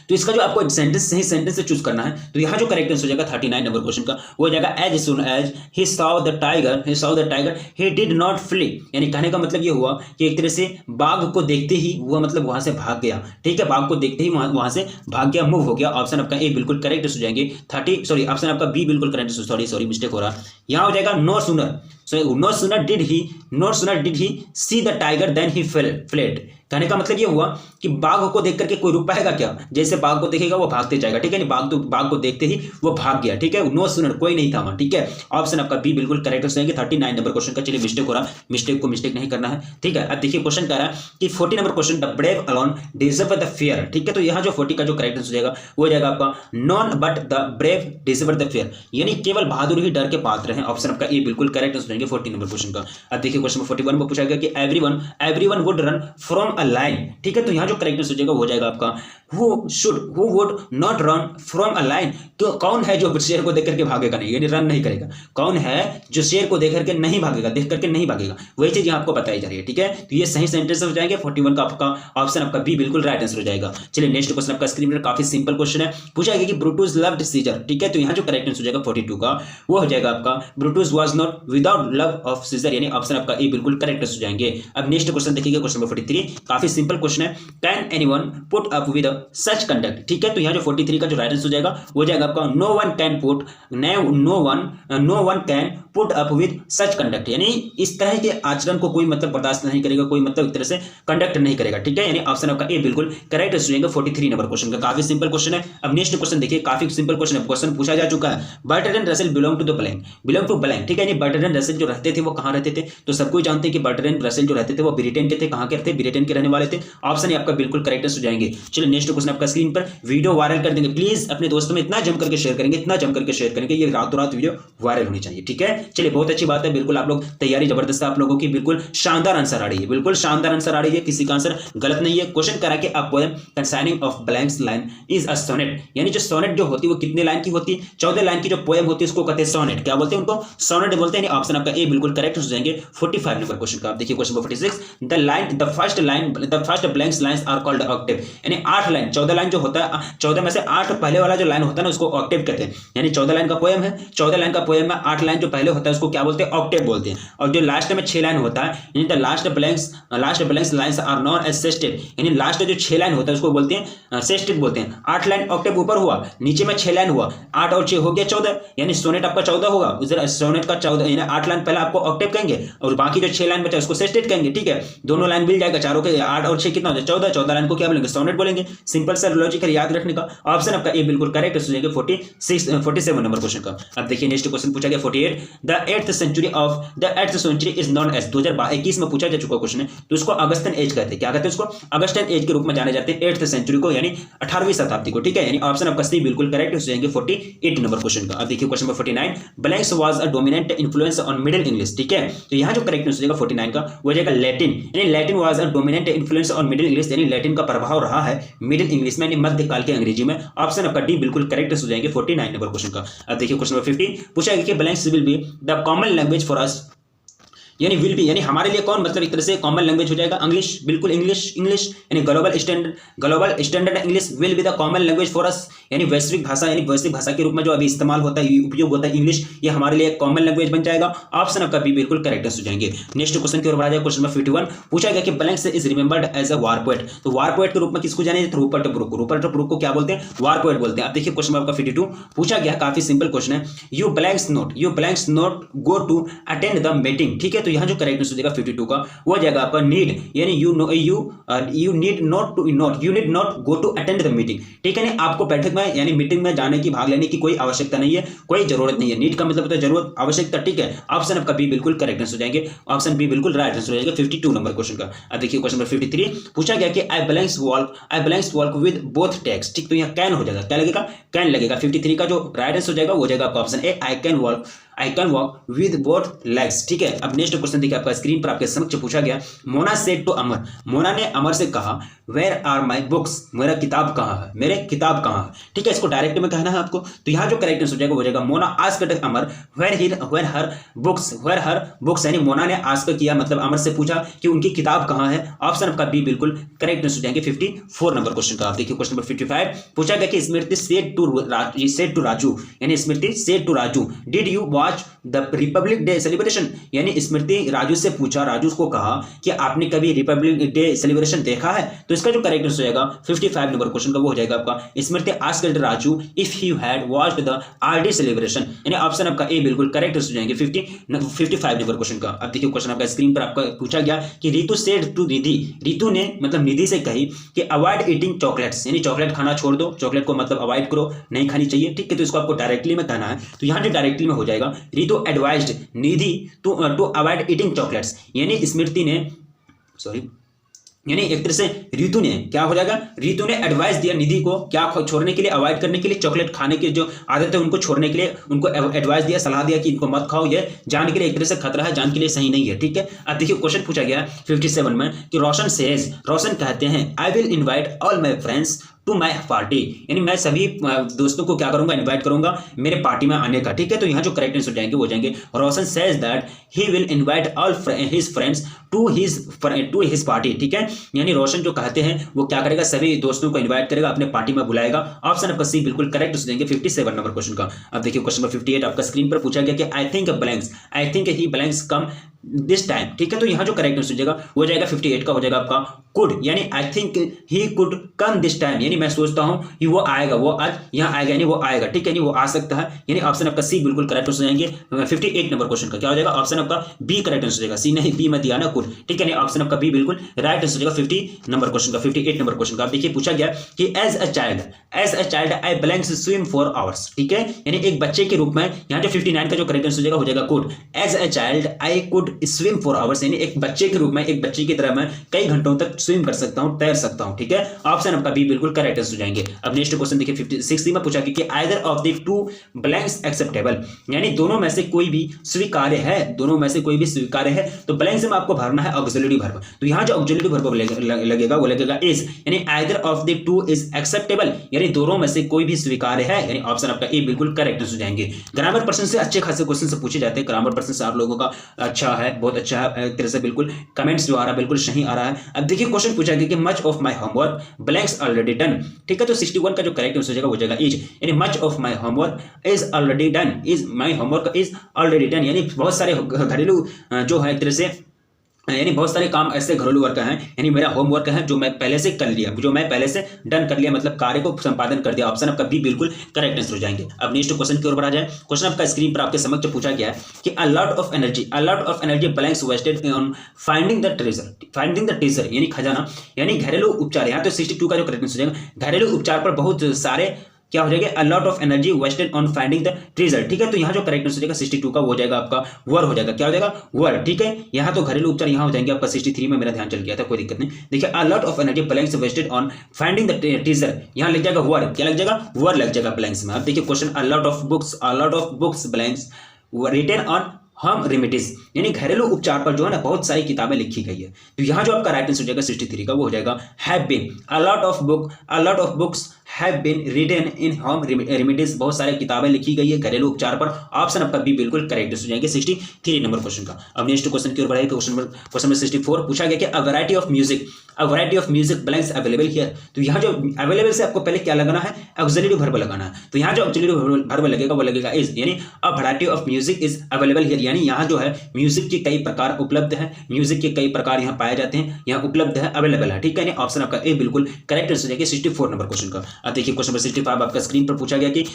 Speaker 1: तो इसका जो आपको सेंटेंस सही सेंटेंस से चूज करना है, तो यहां जो करेक्ट आंसर हो जाएगा 39 नंबर क्वेश्चन का वो हो जाएगा as soon as he saw the tiger he did not flee, यानी कहने का मतलब ये हुआ कि एक तरह से बाघ को देखते ही वो मतलब वहां से भाग गया, ठीक है, बाघ को देखते ही वहां से भाग गया, मूव हो गया। ऑप्शन आपका ए बिल्कुल करेक्ट हो जाएंगे ऑप्शन आपका बी बिल्कुल करेक्ट, सॉरी मिस्टेक हो रहा, यहां हो जाएगा no sooner did he see the tiger than he fled, कहने का मतलब ये हुआ कि बाघ को देख करके कोई रुक पाएगा क्या, जैसे बाघ को देखेगा वो भागते जाएगा, ठीक है, बाघ को देखते ही वो भाग गया, ठीक है, नो सुनर कोई नहीं था वहां, ठीक है। ऑप्शन आपका बी बिल्कुल करेक्ट हो जाएंगे 39 नंबर क्वेश्चन का। चलिए मिस्टेक हो रहा, मिस्टेक को मिस्टेक नहीं करना है, ठीक है। अब देखिए क्वेश्चन कह रहा है कि 40 number question the brave alone deserve the fear, ठीक है, तो यहाँ जो 40 का जो करेक्ट आंसर हो जाएगा वो हो जाएगा आपका non but the brave deserve the fear, यानी केवल बहादुर ही डर के पात्र हैं। ऑप्शन आपका ए बिल्कुल करेक्ट आंसर हो जाएंगे 40 नंबर क्वेश्चन का। अब देखिए क्वेश्चन 41 में पूछा गया कि everyone would run from a line, ठीक है, तो यहाँ जो करेक्ट आंसर हो जाएगा वो हो जाएगा आपका who would not run from a line, तो कौन है जो शेर को देख करके भागेगा नहीं, यानी रन नहीं करेगा, कौन है जो शेर को देख करके नहीं भागेगा, देख करके नहीं भागेगा, वही चीज यहाँ आपको बताई जा रही है, ठीक है। तो ये सही सेंटेंस हो जाएंगे 41 का आपका ऑप्शन आपका बी बिल्कुल राइट आंसर हो जाएगा। चलिए नेक्स्ट क्वेश्चन आपका स्क्रीन पर काफी सिंपल क्वेश्चन है, पूछा गया कि ब्रूटस लव्ड सीजर, ठीक है, तो यहाँ जो करेक्ट आंसर हो जाएगा 42 का वो हो जाएगा आपका Brutus was not without love of Caesar, यानी ऑप्शन आपका ए बिल्कुल करेक्ट आंसर हो जाएंगे। अब नेक्स्ट क्वेश्चन देखिएगा क्वेश्चन नंबर 43 काफी सिंपल क्वेश्चन है, can anyone put up with such conduct, ठीक है, तो यहाँ जो 43 का जो राइट आंसर हो जाएगा वो जाएगा आपका no one can put up with such conduct, यानी इस तरह के आचरण को कोई मतलब बर्दाश्त नहीं करेगा, कोई मतलब एक तरह से कंडक्ट नहीं करेगा, ठीक है, यानी ऑप्शन आपका ए बिल्कुल करेक्ट आंसर हो जाएगा 43 नंबर क्वेश्चन का। काफी सिंपल क्वेश्चन है। अब नेक्स्ट क्वेश्चन देखिए काफी सिंपल क्वेश्चन है, क्वेश्चन पूछा जा चुका है Bertrand Russell belong to blank, ठीक है, यानी बर्ट्रैंड रसेल जो रहते थे वो कहां रहते थे, तो सबको जानते हैं कि बर्ट्रैंड रसेल जो रहते थे वो ब्रिटेन के थे, कहां के थे, ब्रिटेन के रहने वाले थे, ऑप्शन आपका बिल्कुल करेक्ट आंसर हो जाएंगे। चलिए नेक्स्ट क्वेश्चन आपका स्क्रीन पर वीडियो वायरल कर देंगे, प्लीज अपने दोस्तों में इतना जम करके शेयर करेंगे, ये रातों रात वीडियो वायरल होनी चाहिए, ठीक है। चलिए बहुत अच्छी बात है, बिल्कुल आप लोग तैयारी जबरदस्त है आप लोगों की, बिल्कुल शानदार आंसर आ रही है, बिल्कुल शानदार आंसर आ रही है, किसी का आंसर गलत नहीं है। क्वेश्चन करा के आप poem consisting of blanks line is a sonnet, यानी जो सोनेट जो होती है वो कितने लाइन की होती है, 14 लाइन की जो पोएम होती है उसको कहते हैं सोनेट, क्या बोलते हैं उनको, सोनेट बोलते हैं। ऑप्शन आपका ए बिल्कुल करेक्ट हो जाएंगे 45 नंबर क्वेश्चन का। आप देखिए question 46 the first blanks lines are called octave, यानी 8 14 लाइन जो होता है, 14 में से 8 पहले वाला जो लाइन होता है ना उसको ऑक्टेव कहते हैं। यानी 14 लाइन का पोएम है, 14 लाइन का पोएम में 8 लाइन जो पहले होता है उसको क्या बोलते हैं, ऑक्टेव बोलते हैं। और जो लास्ट में 6 लाइन होता है, यानी the last blanks lines are known as sestet, यानी लास्ट जो 6 लाइन होता है उसको बोलते हैं सेस्टेड बोलते हैं। 8 लाइन ऑक्टेव ऊपर हुआ, नीचे में 6 लाइन हुआ, 8 और 6 हो गया 14, यानी सोनेट आपका 14 होगा। उधर सोनेट का 14 यानी 8 लाइन पहले आपको ऑक्टेव कहेंगे और बाकी जो 6 लाइन बचा उसको सेस्टेड कहेंगे। ठीक है, दोनों लाइन मिल जाएगा, चारों के 8 और 6 कितना हो जाए 14, 14 लाइन को क्या बोलेंगे, सोनेट बोलेंगे। सिंपल सा लॉजिकल याद रखने का। ऑप्शन आपका ए बिल्कुल करेक्ट हो जाएगा 47 नंबर क्वेश्चन का। अब देखिए नेक्स्ट क्वेश्चन पूछा गया 48, the 8th century is known as, 2021 में पूछा जा चुका क्वेश्चन है, तो उसको अगस्टन एज कहते हैं। क्या कहते हैं उसको, अगस्टन एज के रूप में जाने जाते हैं 8th सेंचुरी को, यानी 18वीं शताब्दी को। ठीक है, यानी ऑप्शन आपका सी बिल्कुल करेक्ट हो जाएंगे 48 नंबर क्वेश्चन का। अब देखिए question number 49, blanks was a dominant influence on middle English. ठीक है, तो यहाँ जो करेक्ट हो जाएगा 49 का वो जाएगा लैटिन, यानी Latin was a dominant influence on middle English, यानी लैटिन का प्रभाव रहा है मिडिल इंग्लिश में, यानी मध्यकाल के अंग्रेजी में। ऑप्शन आपका डी बिल्कुल करेक्ट हो जाएंगे 49 नंबर क्वेश्चन का। अब देखिए क्वेश्चन नंबर 50 पूछा गया कि blanks will be the common language for us, यानी विल बी यानी हमारे लिए कौन, मतलब एक तरह से कॉमन लैंग्वेज हो जाएगा इंग्लिश, बिल्कुल इंग्लिश यानी global standard English will be the common language for us, यानी वैश्विक भाषा, यानी वैश्विक भाषा के रूप में जो अभी इस्तेमाल होता है, उपयोग होता है इंग्लिश, ये हमारे लिए कॉमन लैंग्वेज बन जाएगा। ऑप्शन आपका बी बिल्कुल करेक्ट हो जाएंगे। नेक्स्ट क्वेश्चन की ओर बढ़ा जाए, क्वेश्चन नंबर 51 पूछा गया कि blanks is remembered as a war poet, तो वार पोएट के रूप में किसको जाने, रूपर्ट ब्रूक को क्या बोलते हैं, वार पोएट बोलते हैं। अब देखिए क्वेश्चन आपका 52 पूछा गया, काफी सिंपल क्वेश्चन है, you blanks not go to attend the meeting. ठीक है, तो यहाँ जो करेक्ट 52 का वो जाएगा आपका नीड, यानी you need not go to attend the meeting. ठीक है, यानी आपको बैठक में यानी मीटिंग में जाने की, भाग लेने की कोई आवश्यकता नहीं है, कोई जरूरत नहीं है। नीड का मतलब होता है जरूरत, आवश्यकता। ठीक है, ऑप्शन आपका बी बिल्कुल करेक्ट हो जाएंगे, ऑप्शन बी बिल्कुल राइट आंसर हो जाएगा 52 नंबर क्वेश्चन का। अब देखिए क्वेश्चन नंबर 53 पूछा गया कि I blanks walk with both tags. ठीक, तो यहाँ कैन हो जाएगा, क्या लगेगा, कैन लगेगा। 53 का जो राइट आंसर हो जाएगा वो जाएगा आपका option A, I can walk with both legs. ठीक है, अब नेक्स्ट क्वेश्चन देखिए आपका स्क्रीन पर आपके समक्ष पूछा गया, मोना सेड टू अमर, मोना ने अमर से कहा वेयर आर माई बुक्स, मेरा किताब कहाँ है, मेरे किताब कहाँ है। ठीक है, इसको डायरेक्ट में कहना है आपको, तो यहाँ जो करेक्ट आंसर हो जाएगा वो जाएगा Mona asked Amar where her books, यानी मोना ने आस्क किया, मतलब अमर से पूछा कि उनकी किताब कहाँ है। ऑप्शन आपका बी बिल्कुल करेक्ट आंसर हो जाएंगे 54 नंबर क्वेश्चन का। आप देखिए क्वेश्चन नंबर 55 पूछा गया कि स्मृति सेड टू राजू, यानी Smriti said to Raju did you watch the Republic Day celebration, यानी स्मृति राजू से पूछा, राजू को कहा कि आपने कभी रिपब्लिक डे सेलिब्रेशन देखा है। तो इसका जो करेक्ट आंसर हो जाएगा 55 नंबर क्वेश्चन का वो हो जाएगा आपका Smriti asked Raju if he had watched the RD celebration, यानी ऑप्शन आपका ए बिल्कुल करेक्ट हो जाएंगे 55 नंबर क्वेश्चन का। अब देखिए क्वेश्चन आपका स्क्रीन पर आपका पूछा गया कि रितु सेड टू निधि, रितु ने मतलब निधि से कही कि अवॉइड ईटिंग चॉकलेट्स, यानी चॉकलेट खाना छोड़ दो, चॉकलेट को मतलब अवॉइड करो, नहीं खानी चाहिए। ठीक है, तो इसको आपको डायरेक्टली में कहना है, तो यहाँ जो डायरेक्टली में हो जाएगा Ritu advised Nidhi to avoid eating chocolates, यानी स्मृति ने यानी एक तरह से रितु ने क्या हो जाएगा, रितु ने एडवाइस दिया निधि को क्या छोड़ने के लिए, अवॉइड करने के लिए, चॉकलेट खाने की जो आदत है उनको छोड़ने के लिए उनको एडवाइस दिया, सलाह दिया कि इनको मत खाओ, ये जान के लिए एक तरह से खतरा है, जान के लिए सही नहीं है। ठीक है, अब देखिए क्वेश्चन पूछा गया 57 में कि रोशन कहते हैं I will invite all my friends to my party, यानी मैं सभी दोस्तों को क्या करूंगा, इनवाइट करूंगा मेरे पार्टी में आने का। ठीक है, तो यहाँ जो करेक्ट आंसर जाएंगे वो जाएंगे Roshan says that he will invite all his friends to his party. ठीक है, यानी रोशन जो कहते हैं वो क्या करेगा, सभी दोस्तों को इनवाइट करेगा, अपने पार्टी में बुलाएगा। ऑप्शन आपका सी बिल्कुल करेक्ट हो जाएंगे 57 नंबर क्वेश्चन का। अब देखिए क्वेश्चन नंबर 58 आपका स्क्रीन पर पूछा गया कि I think he blanks come this time. ठीक है, तो यहाँ जो करेक्ट आंसर जाएगा वो जाएगा 58 का हो जाएगा आपका कुड, यानी I think he could come this time, यानी मैं सोचता हूं कि वो आएगा, वो आज यहाँ आएगा, यानी वो आएगा। ठीक है, यानी वो आ सकता है, यानी ऑप्शन आपका सी बिल्कुल करेक्ट हो जाएंगे 58 नंबर क्वेश्चन का। क्या हो जाएगा, ऑप्शन आपका बी करेक्ट आंसर जाएगा, सी नहीं, बी में दिया ना कुड। ठीक है, ऑप्शन आपका बी बिल्कुल राइट आंसर जाएगा 50 नंबर क्वेश्चन का, 58 नंबर क्वेश्चन का। आप देखिए पूछा गया कि as a child I blanks swim for hours. ठीक है, यानी एक बच्चे के रूप में यहाँ जो 59 का जो करेक्ट आंसर जाएगा हो जाएगा could, as a child I could swim for hours, यानी एक बच्चे के रूप में, एक बच्चे की तरह मैं कई घंटों तक स्विम कर सकता हूं, तैर सकता हूं। ठीक है, ऑप्शन आपका बी बिल्कुल करेक्ट आंसर जाएंगे। अब नेक्स्ट क्वेश्चन देखिए 60 में पूछा कि either of the two blanks acceptable, यानी दोनों में से कोई भी स्वीकार्य है, दोनों में से कोई भी स्वीकार्य है, तो ब्लैंक्स में आपको भरना है ऑक्सिलरी वर्ब। तो यहां जो ऑक्सिलरी वर्ब लगेगा वो लगेगा इज, यानी either of the two is acceptable, यानी दोनों में से कोई भी स्वीकार्य है, यानी ऑप्शन आपका ए बिल्कुल करेक्ट आंसर जाएंगे। ग्रामर पर्सन से अच्छे खासे क्वेश्चन से पूछे जाते हैं, ग्रामर पर्सन से आप लोगों का अच्छा है, बहुत अच्छा है, एक तरह से बिल्कुल कमेंट्स जो आ रहा है बिल्कुल सही आ रहा है। अब देखिए क्वेश्चन पूछा गया कि much of my homework blanks already done. ठीक है, तो 61 का जो करेक्ट आंसर हो जाएगा वो जाएगा इज, यानी much of my homework is already done, is my homework is already done, यानी बहुत सारे घरेलू जो है एक तरह से, यानी बहुत सारे काम ऐसे घरेलू वर्क हैं, यानी मेरा होमवर्क है जो मैं पहले से कर लिया, जो मैं पहले से डन कर लिया, मतलब कार्य को संपादन कर दिया। ऑप्शन आपका बी बिल्कुल करेक्ट आंसर हो जाएंगे। अब नेक्स्ट क्वेश्चन की ओर बढ़ा जाए। क्वेश्चन आपका स्क्रीन पर आपके समक्ष पूछा गया है कि a lot of energy blanks wasted on finding the treasure यानी खजाना, यानी घरेलू उपचार। यहाँ तो 62 का जो करेक्ट आंसर हो जाएगा, घरेलू उपचार पर बहुत सारे क्या हो जाएगा, a lot of energy wasted on finding the treasure. ठीक है, तो यहाँ जो करेक्ट आंसर हो जाएगा 62 का वो हो जाएगा आपका वर हो जाएगा, क्या हो जाएगा वर। ठीक है, यहाँ तो घरेलू उपचार यहाँ हो जाएंगे आपका 63 में मेरा ध्यान चल गया था, कोई दिक्कत नहीं। देखिए a lot of energy blanks wasted on finding the treasure, यहाँ लग जाएगा वर, क्या लग जाएगा वर लग जाएगा ब्लैंक्स में। अब देखिए question a lot of books blanks written on home remedies, यानी घरेलू उपचार पर जो है ना बहुत सारी किताबें लिखी गई है। तो यहाँ जो आपका राइट आंसर हो जाएगा 63 का वो हो जाएगा have been, a lot of books have been written in home remedies, बहुत सारी किताबें लिखी गई है घरेलू उपचार पर। ऑप्शन आपका बी बिल्कुल करेक्ट हो जाएंगे 63 नंबर क्वेश्चन का। अब नेक्स्ट क्वेश्चन की ओर बढ़ाइए। क्वेश्चन नंबर 64 पूछा गया कि a variety of music blanks available here. तो यहाँ जो अवेलेबल से आपको पहले क्या लगाना है, ऑक्सिलरी वर्ब लगाना है। तो यहाँ जो ऑक्सिलरी वर्ब लगेगा वो लगेगा इज, यानी a variety of music is available here, यानी यहाँ जो है म्यूजिक के कई प्रकार उपलब्ध है, म्यूजिक के कई प्रकार यहाँ पाए जाते हैं, यहाँ उपलब्ध है, अवेलेबल है। ठीक है, ऑप्शन आपका ए बिल्कुल करेक्ट आंसर हो जाएगा 64 नंबर क्वेश्चन का। अब देखिए क्वेश्चन नंबर 65 आपका स्क्रीन पर पूछा गया कि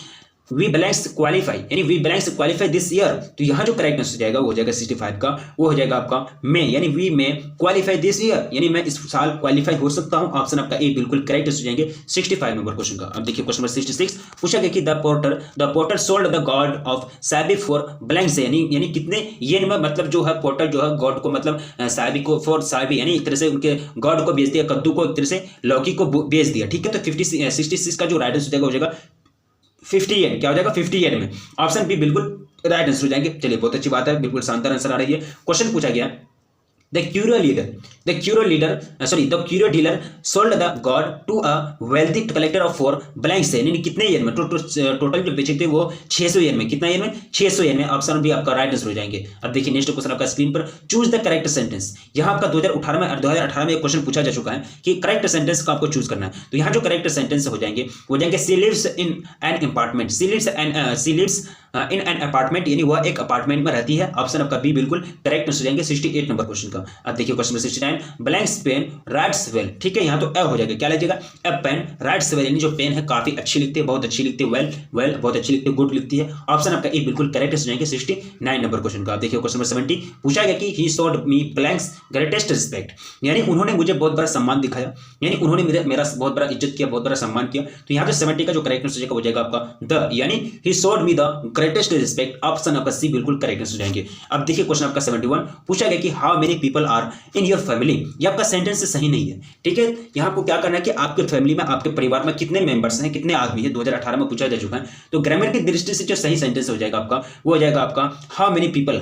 Speaker 1: वी ब्लैंक्स क्वालिफाई, यानी we blanks qualify this year. तो यहाँ जो करेक्ट आंसर जाएगा वो हो जाएगा 65 का, वो हो जाएगा आपका मे, यानी वी में क्वालिफाई दिस ईयर, यानी मैं इस साल क्वालिफाई हो सकता हूँ। ऑप्शन आपका ए बिल्कुल करेक्ट आंसर जाएंगे 65 नंबर क्वेश्चन का। अब देखिए क्वेश्चन नंबर 66 पूछा गया कि the porter sold the God of SEBI for blanks, यानी कितने येन में, मतलब जो है पोर्टर जो है गॉड को, मतलब सैबी को फॉर सैबी, यानी एक तरह से उनके गॉड को बेच दिया, कद्दू को एक तरह से लौकी को बेच दिया। ठीक है, तो 66 का जो राइट आंसर जाएगा हो जाएगा 50 येन, क्या हो जाएगा 50 येन में। ऑप्शन बी बिल्कुल राइट आंसर हो जाएंगे। चलिए बहुत अच्छी बात है, बिल्कुल शानदार आंसर आ रही है। क्वेश्चन पूछा गया The curio dealer sold the god to a wealthy collector of 4 blanks, यानी कितने येन में, टोटल जो बेचे थे वो 600 येन में, कितना येन में 600 येन में। ऑप्शन भी आपका राइट आंसर हो जाएंगे। अब देखिए नेक्स्ट क्वेश्चन आपका स्क्रीन पर, चूज द करेक्ट सेंटेंस। यहाँ आपका 2018 में एक क्वेश्चन पूछा जा चुका है कि करेक्ट सेंटेंस का आपको चूज करना है। तो यहाँ जो करेक्ट सेंटेंस हो जाएंगे she lives in an apartment, she lives in an apartment, यानी वह एक अपार्टमेंट में रहती है। ऑप्शन आपका बी बिल्कुल करेक्ट आंसर जाएंगे 68 नंबर क्वेश्चन का। अब देखिए question 69 blanks pen writes well. ठीक है, यहाँ तो ए हो जाएगा, क्या लगेगा ए पेन राइट्स वेल, यानी जो पेन है काफी अच्छी लिखती है, बहुत अच्छी लिखती है, वेल बहुत अच्छी लिखती है, गुड लिखती है। ऑप्शन आपका ए बिल्कुल करेक्ट आंसर जाएंगे 69 नंबर क्वेश्चन का। अब देखिए क्वेश्चन नंबर 70 पूछा गया कि he showed me blanks greatest respect, यानी उन्होंने मुझे बहुत बड़ा सम्मान दिखाया, यानी उन्होंने मेरा बहुत बड़ा इज्जत किया, बहुत बड़ा सम्मान किया। तो यहाँ पे 70 का जो करेक्ट आंसर जाएगा वो जाएगा आपका द, यानी he showed me the greatest respect. Option आपका सी बिल्कुल करेक्ट आंसर जाएंगे। अब देखिए क्वेश्चन आपका 71 पूछा गया कि how many people are in your family. ये आपका सेंटेंस सही नहीं है। ठीक है, यहाँ आपको क्या करना है कि आपके फैमिली में, आपके परिवार में कितने मेंबर्स हैं, कितने आदमी हैं, 2018 में पूछा जा चुका है। तो ग्रामर की दृष्टि से जो सही सेंटेंस हो जाएगा आपका वो हो जाएगा आपका how many people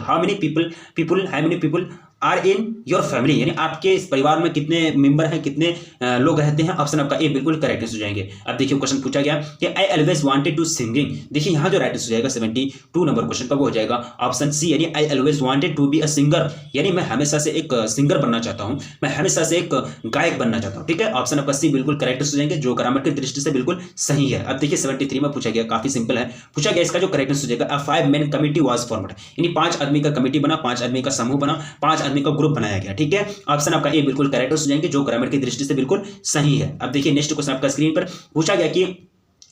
Speaker 1: are in your family, यानी आपके इस परिवार में कितने मेंबर हैं, कितने लोग रहते हैं। ऑप्शन आपका ए बिल्कुल करेक्ट हो जाएंगे। अब देखिए क्वेश्चन पूछा गया कि I always wanted to singing. देखिए यहाँ जो राइट हो जाएगा 72 नंबर क्वेश्चन का वो हो जाएगा ऑप्शन सी, यानी I always wanted to be a singer, यानी मैं हमेशा से एक सिंगर बनना चाहता हूँ, मैं हमेशा से एक गायक बनना चाहता हूँ। ठीक है, ऑप्शन आपका सी बिल्कुल करेक्ट हो जाएंगे, जो ग्रामर की दृष्टि से बिल्कुल सही है। अब देखिए 73 में पूछा गया, काफी सिंपल है, पूछा गया इसका जो करेक्ट हो जाएगा अ 5 मैन कमिटी वाज फॉर्मड, यानी 5 आदमी का कमिटी बना, 5 आदमी का समूह बना, 5 आदमी का ग्रुप बनाया गया। ठीक है, ऑप्शन आपका ए बिल्कुल करेक्ट हो जाएंगे, जो ग्रामर की दृष्टि से बिल्कुल सही है। अब देखिए नेक्स्ट क्वेश्चन आपका स्क्रीन पर पूछा गया कि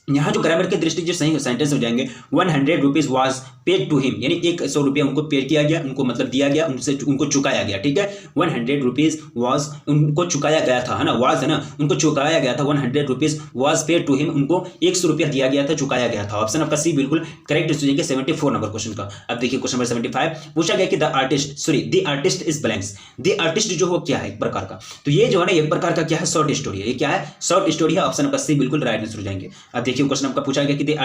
Speaker 1: यहाँ जो ग्रामर की दृष्टि जो सही सेंटेंस हो जाएंगे 100 rupees was paid to him, यानी 100 रुपया उनको पेड किया गया, उनको मतलब दिया गया, उनको चुकाया गया। ठीक है, 100 रुपीज वाज उनको चुकाया गया था, है ना, वाज है ना, उनको चुकाया गया था। 100 rupees was paid to him, उनको 100 रुपया दिया गया था, चुकाया गया था। ऑप्शन आपका सी बिल्कुल करेक्ट हो जाएंगे 74 नंबर क्वेश्चन का। अब देखिए क्वेश्चन नंबर 75 पूछा गया कि the artist is blanks. The artist जो हो क्या है, एक प्रकार का, तो ये जो है ना एक प्रकार का क्या है, शॉर्ट स्टोरी है। ये क्या है, शॉर्ट स्टोरी है। ऑप्शन आपका सी बिल्कुल राइट आंसर हो जाएंगे। अब देखिए क्वेश्चन आपका पूछा गया कि the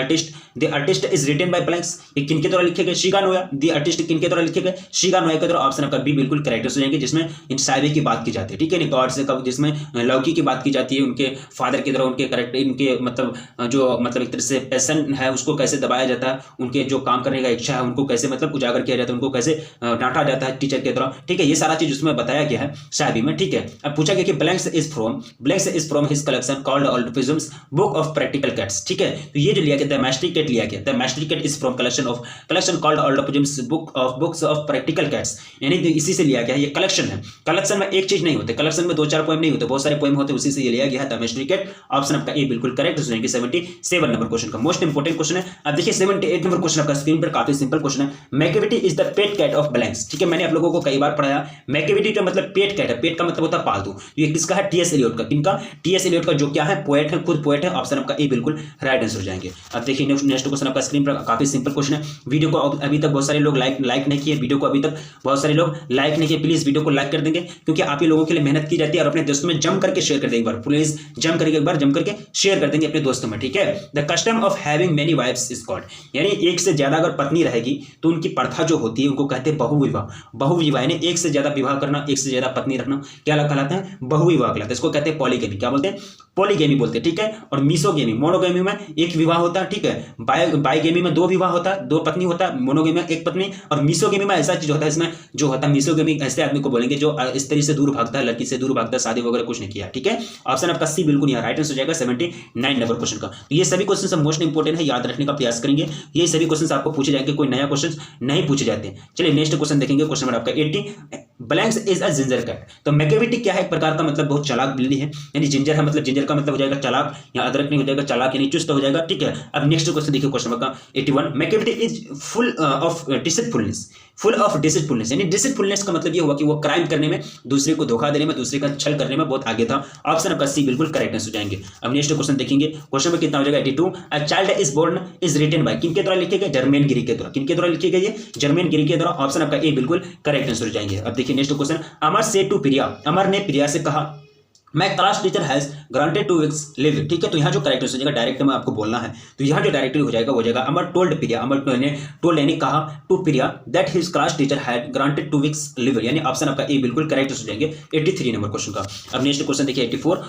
Speaker 1: artist is written by blanks, ये किनके द्वारा लिखे गए? शिगानोया। दी आर्टिस्ट किनके द्वारा लिखे गए? शिगानोया के द्वारा। ऑप्शन आपका बी बिल्कुल करेक्ट हो जाएंगे, जिसमें इन शायरी की बात की जाती है, ठीक है, गॉड से कब, जिसमें लौकी की बात की जाती है, उनके फादर की तरह उनके करेक्ट, इनके मतलब जो मतलब एक तरह से पैशन है उसको कैसे दबाया जाता है, उनके जो काम करने का इच्छा है उनको कैसे मतलब उजागर किया जाता है, उनको कैसे डांटा जाता है टीचर के द्वारा, ठीक है, ये सारा चीज उसमें बताया गया है शायरी में, ठीक है। अब पूछा गया कि blanks is from his collection called Old Possum's Book of practical Cats, ठीक है। तो ये जो लिया गया द मैस्टिकेट लिया गया, the mystery cat is from collection called Old Possum's books of practical cats, यानी इसी से लिया गया है, ये कलेक्शन है। कलेक्शन में एक चीज नहीं होते, कलेक्शन में 2-4 पोएम नहीं होते, बहुत सारे पोएम होते, उसी से ये लिया गया है द मैस्टिकेट। ऑप्शन आपका ए बिल्कुल करेक्ट हो जाएंगे 77 नंबर क्वेश्चन का। मोस्ट इंपोर्टेंट क्वेश्चन है। अब देखिए 78 नंबर क्वेश्चन आपका स्क्रीन पर, काफी सिंपल क्वेश्चन है। Macavity is the pet cat of blanks, ठीक है, मैंने आप लोगों को कई बार पढ़ाया। मैकेविटी का मतलब पेट कैट है, पेट का मतलब होता है पालतू। ये किसका है? टीएस एलियट का। किनका? टीएस एलियट का, जो क्या है? पोएट है, खुद पोएट है। ऑप्शन आपका ए बिल्कुल राइट आंसर हो जाएंगे। अब देखिए नेक्स्ट क्वेश्चन आपका स्क्रीन पर, काफी सिंपल क्वेश्चन है। वीडियो को अभी तक बहुत सारे लोग लाइक नहीं किए, वीडियो को अभी तक बहुत सारे लोग लाइक नहीं किए, प्लीज वीडियो को लाइक कर देंगे, क्योंकि आप ही लोगों के लिए मेहनत की जाती है, और अपने दोस्तों में जम करके शेयर कर देंगे, एक बार प्लीज जम करके शेयर कर देंगे अपने दोस्तों में, ठीक है। The custom of having many wifes is called, यानी एक से ज्यादा अगर पत्नी रहेगी तो उनकी प्रथा जो होती है उनको कहते हैं बहुविवाह। बहुविवाह यानी एक से ज्यादा विवाह करना, एक से ज्यादा पत्नी रखना, क्या कहलाता है? बहुविवाह कहलाता है। इसको कहते हैं पॉलीगेमी। क्या बोलते हैं? पॉलीगेमी बोलते हैं, ठीक है। और मिसोगेमी, मोनोगेमी में एक विवाह होता है, ठीक है। बाइगेमी में 2 विवाह होता है, 2 पत्नी होता है। मोनोगेमी में 1 पत्नी। और मिसोगेमी में ऐसा चीज होता है, इसमें जो होता है मिसोगेमी, ऐसे आदमी को बोलेंगे जो स्त्री से दूर भागता है, लड़की से दूर भागता है, शादी वगैरह कुछ नहीं किया, ठीक है। ऑप्शन आपका सी बिल्कुल यहाँ राइट आंसर हो जाएगा 79 नंबर क्वेश्चन का। तो ये सभी क्वेश्चन मोस्ट इंपोर्टेंट है, याद रखने का प्रयास करेंगे। ये सभी क्वेश्चन आपको पूछे जाएंगे, कोई नया क्वेश्चन नहीं पूछे जाते हैं। चलिए नेक्स्ट क्वेश्चन देखेंगे, क्वेश्चन नंबर आपका 80। Blanks is a ginger cat. तो मैकेविटी क्या है? एक प्रकार का मतलब बहुत चालाक बिल्ली है, यानी जिंजर है, मतलब जिंजर का मतलब हो जाएगा चालाक, या अदरक नहीं हो जाएगा, चालाक यानी चुस्त हो जाएगा, ठीक है। अब नेक्स्ट क्वेश्चन देखिए, question number 81। Macavity is full of disciplinedness, यानी डिसिप्लिननेस का मतलब ये हुआ कि वो क्राइम करने में, दूसरे को धोखा देने में, दूसरे का छल करने में बहुत आगे था। ऑप्शन आपका सी बिल्कुल करेक्ट हो जाएंगे। अब नेक्स्ट क्वेश्चन देखेंगे, क्वेश्चन में कितना हो जाएगा 82। A child is born is written by, किनके द्वारा लिखे गए? जर्मेन गिरी के द्वारा। किनके द्वारा लिखे गए? ये जर्मेन गिरी के द्वारा। ऑप्शन आपका ए बिल्कुल करेक्ट आंसर हो जाएंगे। अब देखिए नेक्स्ट क्वेश्चन। अमर से टू प्रिया, अमर ने प्रिया से कहा मैं class teacher has granted 2 weeks leave, ठीक है। तो यहाँ जो करेक्ट हो जाएगा, डायरेक्ट में आपको बोलना है, तो यहाँ जो डायरेक्टली हो जाएगा अमर टोल्ड प्रिया, अमर ने टोल्ड यानी कहा to Priya that his class teacher had granted 2 weeks leave, यानी ऑप्शन आपका ए बिल्कुल करेक्ट हो जाएंगे 83 नंबर क्वेश्चन का। अब नेक्स्ट क्वेश्चन देखिए 84।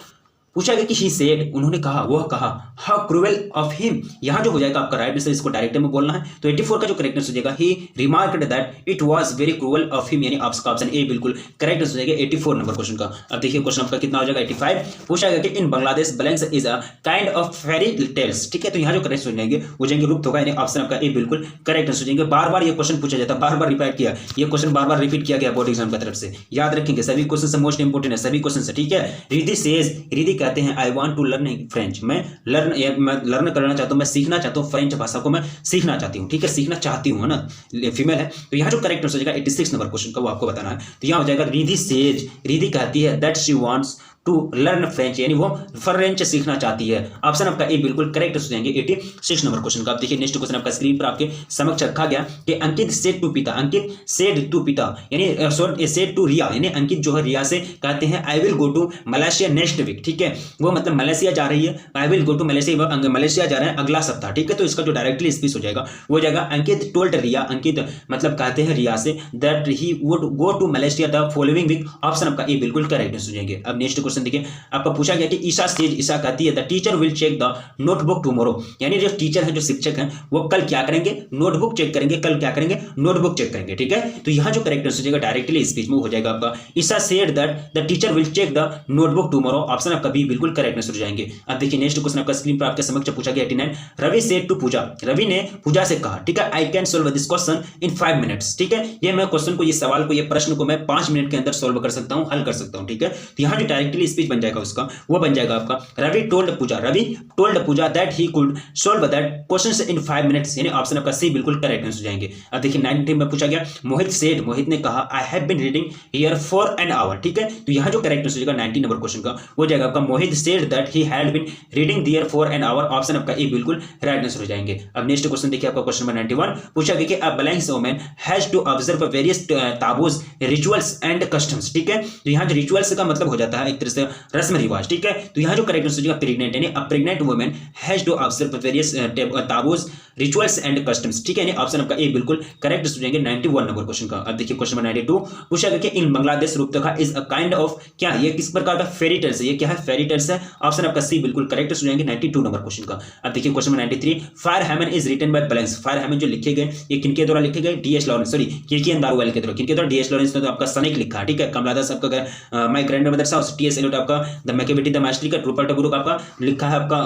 Speaker 1: पूछा गया कि ही सेड, उन्होंने कहा, वह कहा, हाउ क्रूएल ऑफ हिम, यहाँ जो हो जाएगा आपका राइट आंसर, इसको डायरेक्ट में बोलना है। तो 84 का जो करेक्ट आंसर हो जाएगा, he remarked that it was very cruel of him, यानी आपका ऑप्शन ए बिल्कुल करेक्ट आंसर हो जाएगा 84 नंबर क्वेश्चन का। अब देखिए क्वेश्चन आपका कितना हो जाएगा 85। पूछा गया कि in Bangladesh blanks is a kind of fairy tales, ठीक है। तो यहाँ जो करेक्ट हो जाएंगे वो जाएंगे रुप्त होगा, यानी ऑप्शन आपका ए बिल्कुल करेक्ट आंसर हो जाएंगे। बार बार ये क्वेश्चन पूछा जाता है, बार बार रिपीट किया, ये क्वेश्चन बार बार रिपीट किया गया बोर्ड एग्जाम की तरफ से, याद रखेंगे सभी क्वेश्चन मोस्ट इंपोर्टेंट है, सभी क्वेश्चन, ठीक है। रिद्धि सेज, रिद्धि कहते हैं I want to learn French, मैं लर्न करना चाहता हूं, मैं सीखना चाहता हूं, फ्रेंच भाषा को मैं सीखना चाहती हूं, ठीक है, सीखना चाहती हूं, है ना, फीमेल है। तो यहाँ जो करेक्ट आंसर हो जाएगा 86 नंबर क्वेश्चन का, वो आपको बताना है। तो यहाँ हो जाएगा रिद्धि सेज, रिद्धि कहती है that she wants to learn French, यानी वो फ्रेंच सीखना चाहती है। ऑप्शन आपका ए बिल्कुल करेक्ट हो जाएंगे 86 नंबर क्वेश्चन का। आप देखिए नेक्स्ट क्वेश्चन आपका स्क्रीन पर आपके समक्ष रखा गया कि अंकित सेड टू पिता, अंकित सेड टू पिता यानी सेड टू रिया, यानी अंकित जो है रिया से कहते हैं I will go to Malaysia next week, ठीक है। वो मतलब मलेशिया जा रही है, I will go to Malaysia, Malaysia जा रहे हैं अगला सप्ताह, ठीक है। तो इसका जो डायरेक्टली स्पीच हो जाएगा वो जाएगा अंकित टोल्ड रिया, अंकित मतलब कहते हैं रिया से that he would go to Malaysia the following week. Option आपका ए बिल्कुल करेक्ट हो जाएंगे। अब नेक्स्ट क्वेश्चन देखिए, आपका पूछा गया कि ईशा सेज, ईशा कहती है the teacher will check the notebook tomorrow, यानी जो टीचर है, जो शिक्षक हैं, वो कल क्या करेंगे? नोटबुक चेक करेंगे, कल क्या करेंगे? नोटबुक चेक करेंगे, ठीक है। तो यहाँ जो करेक्ट आंसर हो जाएगा डायरेक्टली स्पीच में हो जाएगा आपका Isha said that the teacher will check the notebook tomorrow. Option आपका बी बिल्कुल करेक्ट आंसर हो जाएंगे। अब देखिए नेक्स्ट क्वेश्चन आपका स्क्रीन पर आपके समक्ष पूछा गया 89। रवि सेड टू पूजा, रवि ने पूजा से कहा, ठीक है, I can solve this question in 5 minutes, ठीक है। ये मैं क्वेश्चन को, ये सवाल को, ये प्रश्न को मैं 5 मिनट के अंदर सोल्व कर सकता हूँ, हल कर सकता हूँ, ठीक है। तो यहाँ जो डायरेक्टली स्पीच बन जाएगा उसका, वो बन जाएगा आपका Ravi told Pooja that he could solve that questions in 5 minutes, यानी ऑप्शन आपका सी बिल्कुल करेक्ट आंसर हो जाएंगे। अब देखिए 90 में पूछा गया मोहित सेड, मोहित ने कहा I have been reading here for an hour, ठीक है। तो यहाँ जो करेक्ट आंसर हो जाएगा 90 नंबर क्वेश्चन का, वो जाएगा आपका Mohit said that he had been reading here for an hour. Option आपका ए बिल्कुल राइट आंसर हो जाएंगे। अब नेक्स्ट क्वेश्चन देखिए आपका क्वेश्चन नंबर 91। पूछा गया कि a blank woman has to observe various taboos, rituals and customs, ठीक है। तो यहाँ जो रिचुअल्स का मतलब हो जाता है एक तरह जैसे रस्म रिवाज, ठीक है। तो यहाँ जो करेक्ट आंसर हो प्रेग्नेंट, यानी a pregnant woman has to observe various taboos rituals and customs, ठीक है। ऑप्शन आपका ए बिल्कुल करेक्ट हो जाएंगे 91 नंबर क्वेश्चन का। अब देखिए क्वेश्चन नंबर 92 पूछा गया कि इन बांग्लादेश रूपरेखा इज अ काइंड ऑफ, क्या ये किस प्रकार का फेरी टेल्स है, ये क्या है फेरी टेल्स है। ऑप्शन आपका सी बिल्कुल करेक्ट हो जाएंगे 92 नंबर क्वेश्चन का। अब देखिए question number 93 fire hymn is written by blanks, fire hymn जो लिखे गए ये किनके द्वारा लिखे गए, DH Lawrence, sorry Keki N Daruwalla के द्वारा, किनके द्वारा, डीएच लॉरेंस ने तो आपका सनेक लिखा है, ठीक है। कमलादास आपका my grand mother house, TS Elliott आपका द मैकेबेटी द मास्टरी का, रूपर्ट टैगोर का आपका लिखा है आपका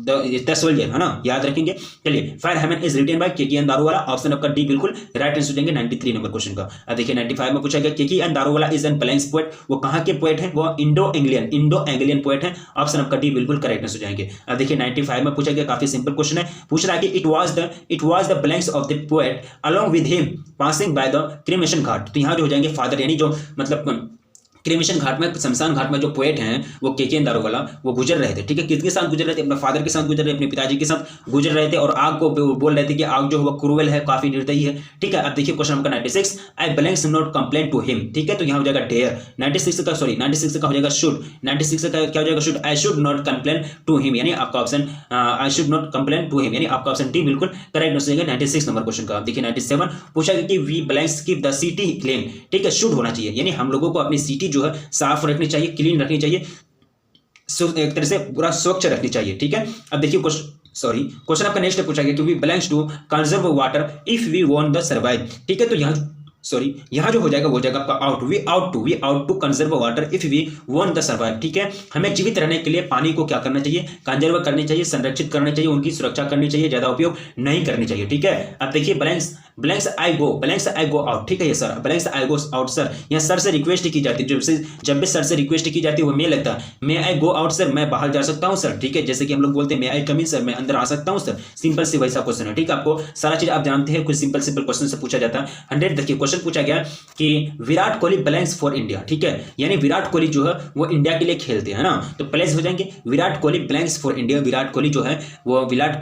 Speaker 1: द सोल्जर, है ना, याद रखेंगे। चलिए fire hymn is written by Keki N Daruwalla, option आपका डी बिल्कुल राइट आंसर हो जाएंगे 93 नंबर क्वेश्चन का। अब देखिए 95 में पूछा गया Keki N Daruwalla is an blanks poet, वो कहां के पोएट हैं, वो इंडो एंग्लियन पोएट है, ऑप्शन आपका डी बिल्कुल करेक्ट आंसर हो जाएंगे। अब देखिए 95 में पूछा गया काफी सिंपल क्वेश्चन है, पूछ रहा है कि it was the blanks of the poet along with him passing by the cremation ghat. तो यहां जो हो जाएंगे फादर, यानी जो मतलब क्रिमेशन घाट में, शमशान घाट में जो पोएट हैं वो किर्कियन दारुवाला वो गुजर रहे थे, ठीक है। किसके साथ गुजर रहे थे, अपने फादर के साथ गुजर रहे, अपने पिताजी के साथ गुजर रहे थे, और आग को बोल रहे थे कि आग जो है वो क्रूएल है, काफी निर्दयी है, ठीक है। अब देखिए question number 96 I blanks not complain to him, ठीक है। तो यहाँ हो जाएगा डेयर, 96 का हो जाएगा शुड, 96 का क्या हो जाएगा should, I should not complain to him, यानी आपका option I should not complain to him, यानी आपका ऑप्शन डी बिल्कुल करेक्ट हो जाएगा 96 नंबर क्वेश्चन का। देखिए 97 पूछा गया कि we blanks keep the city clean, ठीक है, शुड होना चाहिए, यानी हम लोगों को अपनी सिटी जो है साफ रखनी चाहिए, क्लीन रखनी चाहिए, एक तरह से पूरा स्वच्छ रखनी चाहिए, ठीक है। अब देखिए क्वेश्चन आपका नेक्स्ट पूछा गया कि we blanks to conserve water if we want the survive, ठीक है। तो यहाँ जो हो जाएगा वो जाएगा आपका we ought to conserve water if we want the survive, ठीक है। हमें जीवित रहने के लिए पानी को क्या करना चाहिए, कंजर्व करनी चाहिए, संरक्षित करना चाहिए, उनकी सुरक्षा करनी चाहिए, ज्यादा उपयोग नहीं करनी चाहिए, ठीक है। अब देखिए ब्लैंक्स आई गो आउट, ठीक है। ये सर ब्लैंक्स आई गो आउट, सर यहाँ सर से रिक्वेस्ट की जाती है, जब भी सर से रिक्वेस्ट की जाती है वो मे लगता है, मे आई गो आउट सर, मैं बाहर जा सकता हूँ सर, ठीक है। जैसे कि हम लोग बोलते हैं मे आई कम इन सर, मैं अंदर आ सकता हूँ सर, सिंपल सी वैसा क्वेश्चन है, ठीक है। आपको सारा चीज आप जानते हैं, कुछ सिंपल क्वेश्चन से पूछा जाता है। 100 देखिए क्वेश्चन पूछा गया कि Virat Kohli blanks for India, ठीक है, यानी विराट कोहली जो है वो इंडिया के लिए खेलते हैं ना, तो प्लेस हो जाएंगे Virat Kohli blanks for India, Virat Kohli जो है वो Virat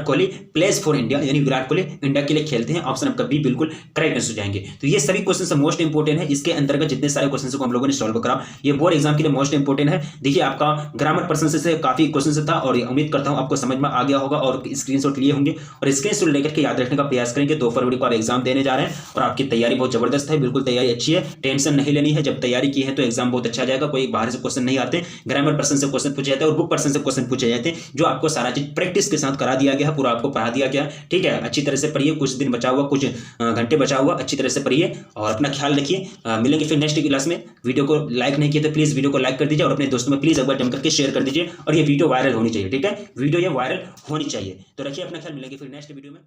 Speaker 1: Kohli place for India, यानी विराट कोहली इंडिया के लिए खेलते हैं, ऑप्शन आपका बी बिल्कुल करेक्ट आंसर जाएंगे। तो ये सभी क्वेश्चन मोस्ट इंपोर्टेंट है, इसके अंतर्गत जितने सारे क्वेश्चन को हम लोगों ने सॉल्व करा ये बोर्ड एग्जाम के लिए मोस्ट इंपोर्टेंट है। देखिए आपका ग्रामर पर्सन से काफी क्वेश्चन था, और उम्मीद करता हूं आपको समझ में आ गया होगा और स्क्रीनशॉट लिए होंगे, और स्क्रीनशॉट लेकर के याद रखने का प्रयास करेंगे। 2 फरवरी को आप एग्जाम देने जा रहे हैं और आपकी तैयारी बहुत जबरदस्त है, बिल्कुल तैयारी अच्छी है, टेंशन नहीं लेनी है। जब तैयारी की है तो एग्जाम बहुत अच्छा जाएगा, कोई बाहर से क्वेश्चन नहीं आते, ग्रामर पर्सन से क्वेश्चन पूछे जाते हैं और बुक पर्सन से क्वेश्चन पूछे जाते हैं, जो आपको सारा चीज प्रैक्टिस के साथ करा दिया गया है, पूरा आपको पढ़ा दिया गया, ठीक है। अच्छी तरह से पढ़िए, कुछ दिन बचा हुआ, कुछ घंटे बचा हुआ, अच्छी तरह से पढ़िए और अपना ख्याल रखिए। मिलेंगे फिर नेक्स्ट क्लास में। वीडियो को लाइक नहीं किया तो प्लीज वीडियो को लाइक कर दीजिए और अपने दोस्तों में प्लीज एक बार जम करके शेयर कर दीजिए, और ये वीडियो वायरल होनी चाहिए, ठीक है, वीडियो ये वायरल होनी चाहिए। तो रखिए अपना ख्याल, मिलेंगे फिर नेक्स्ट वीडियो में।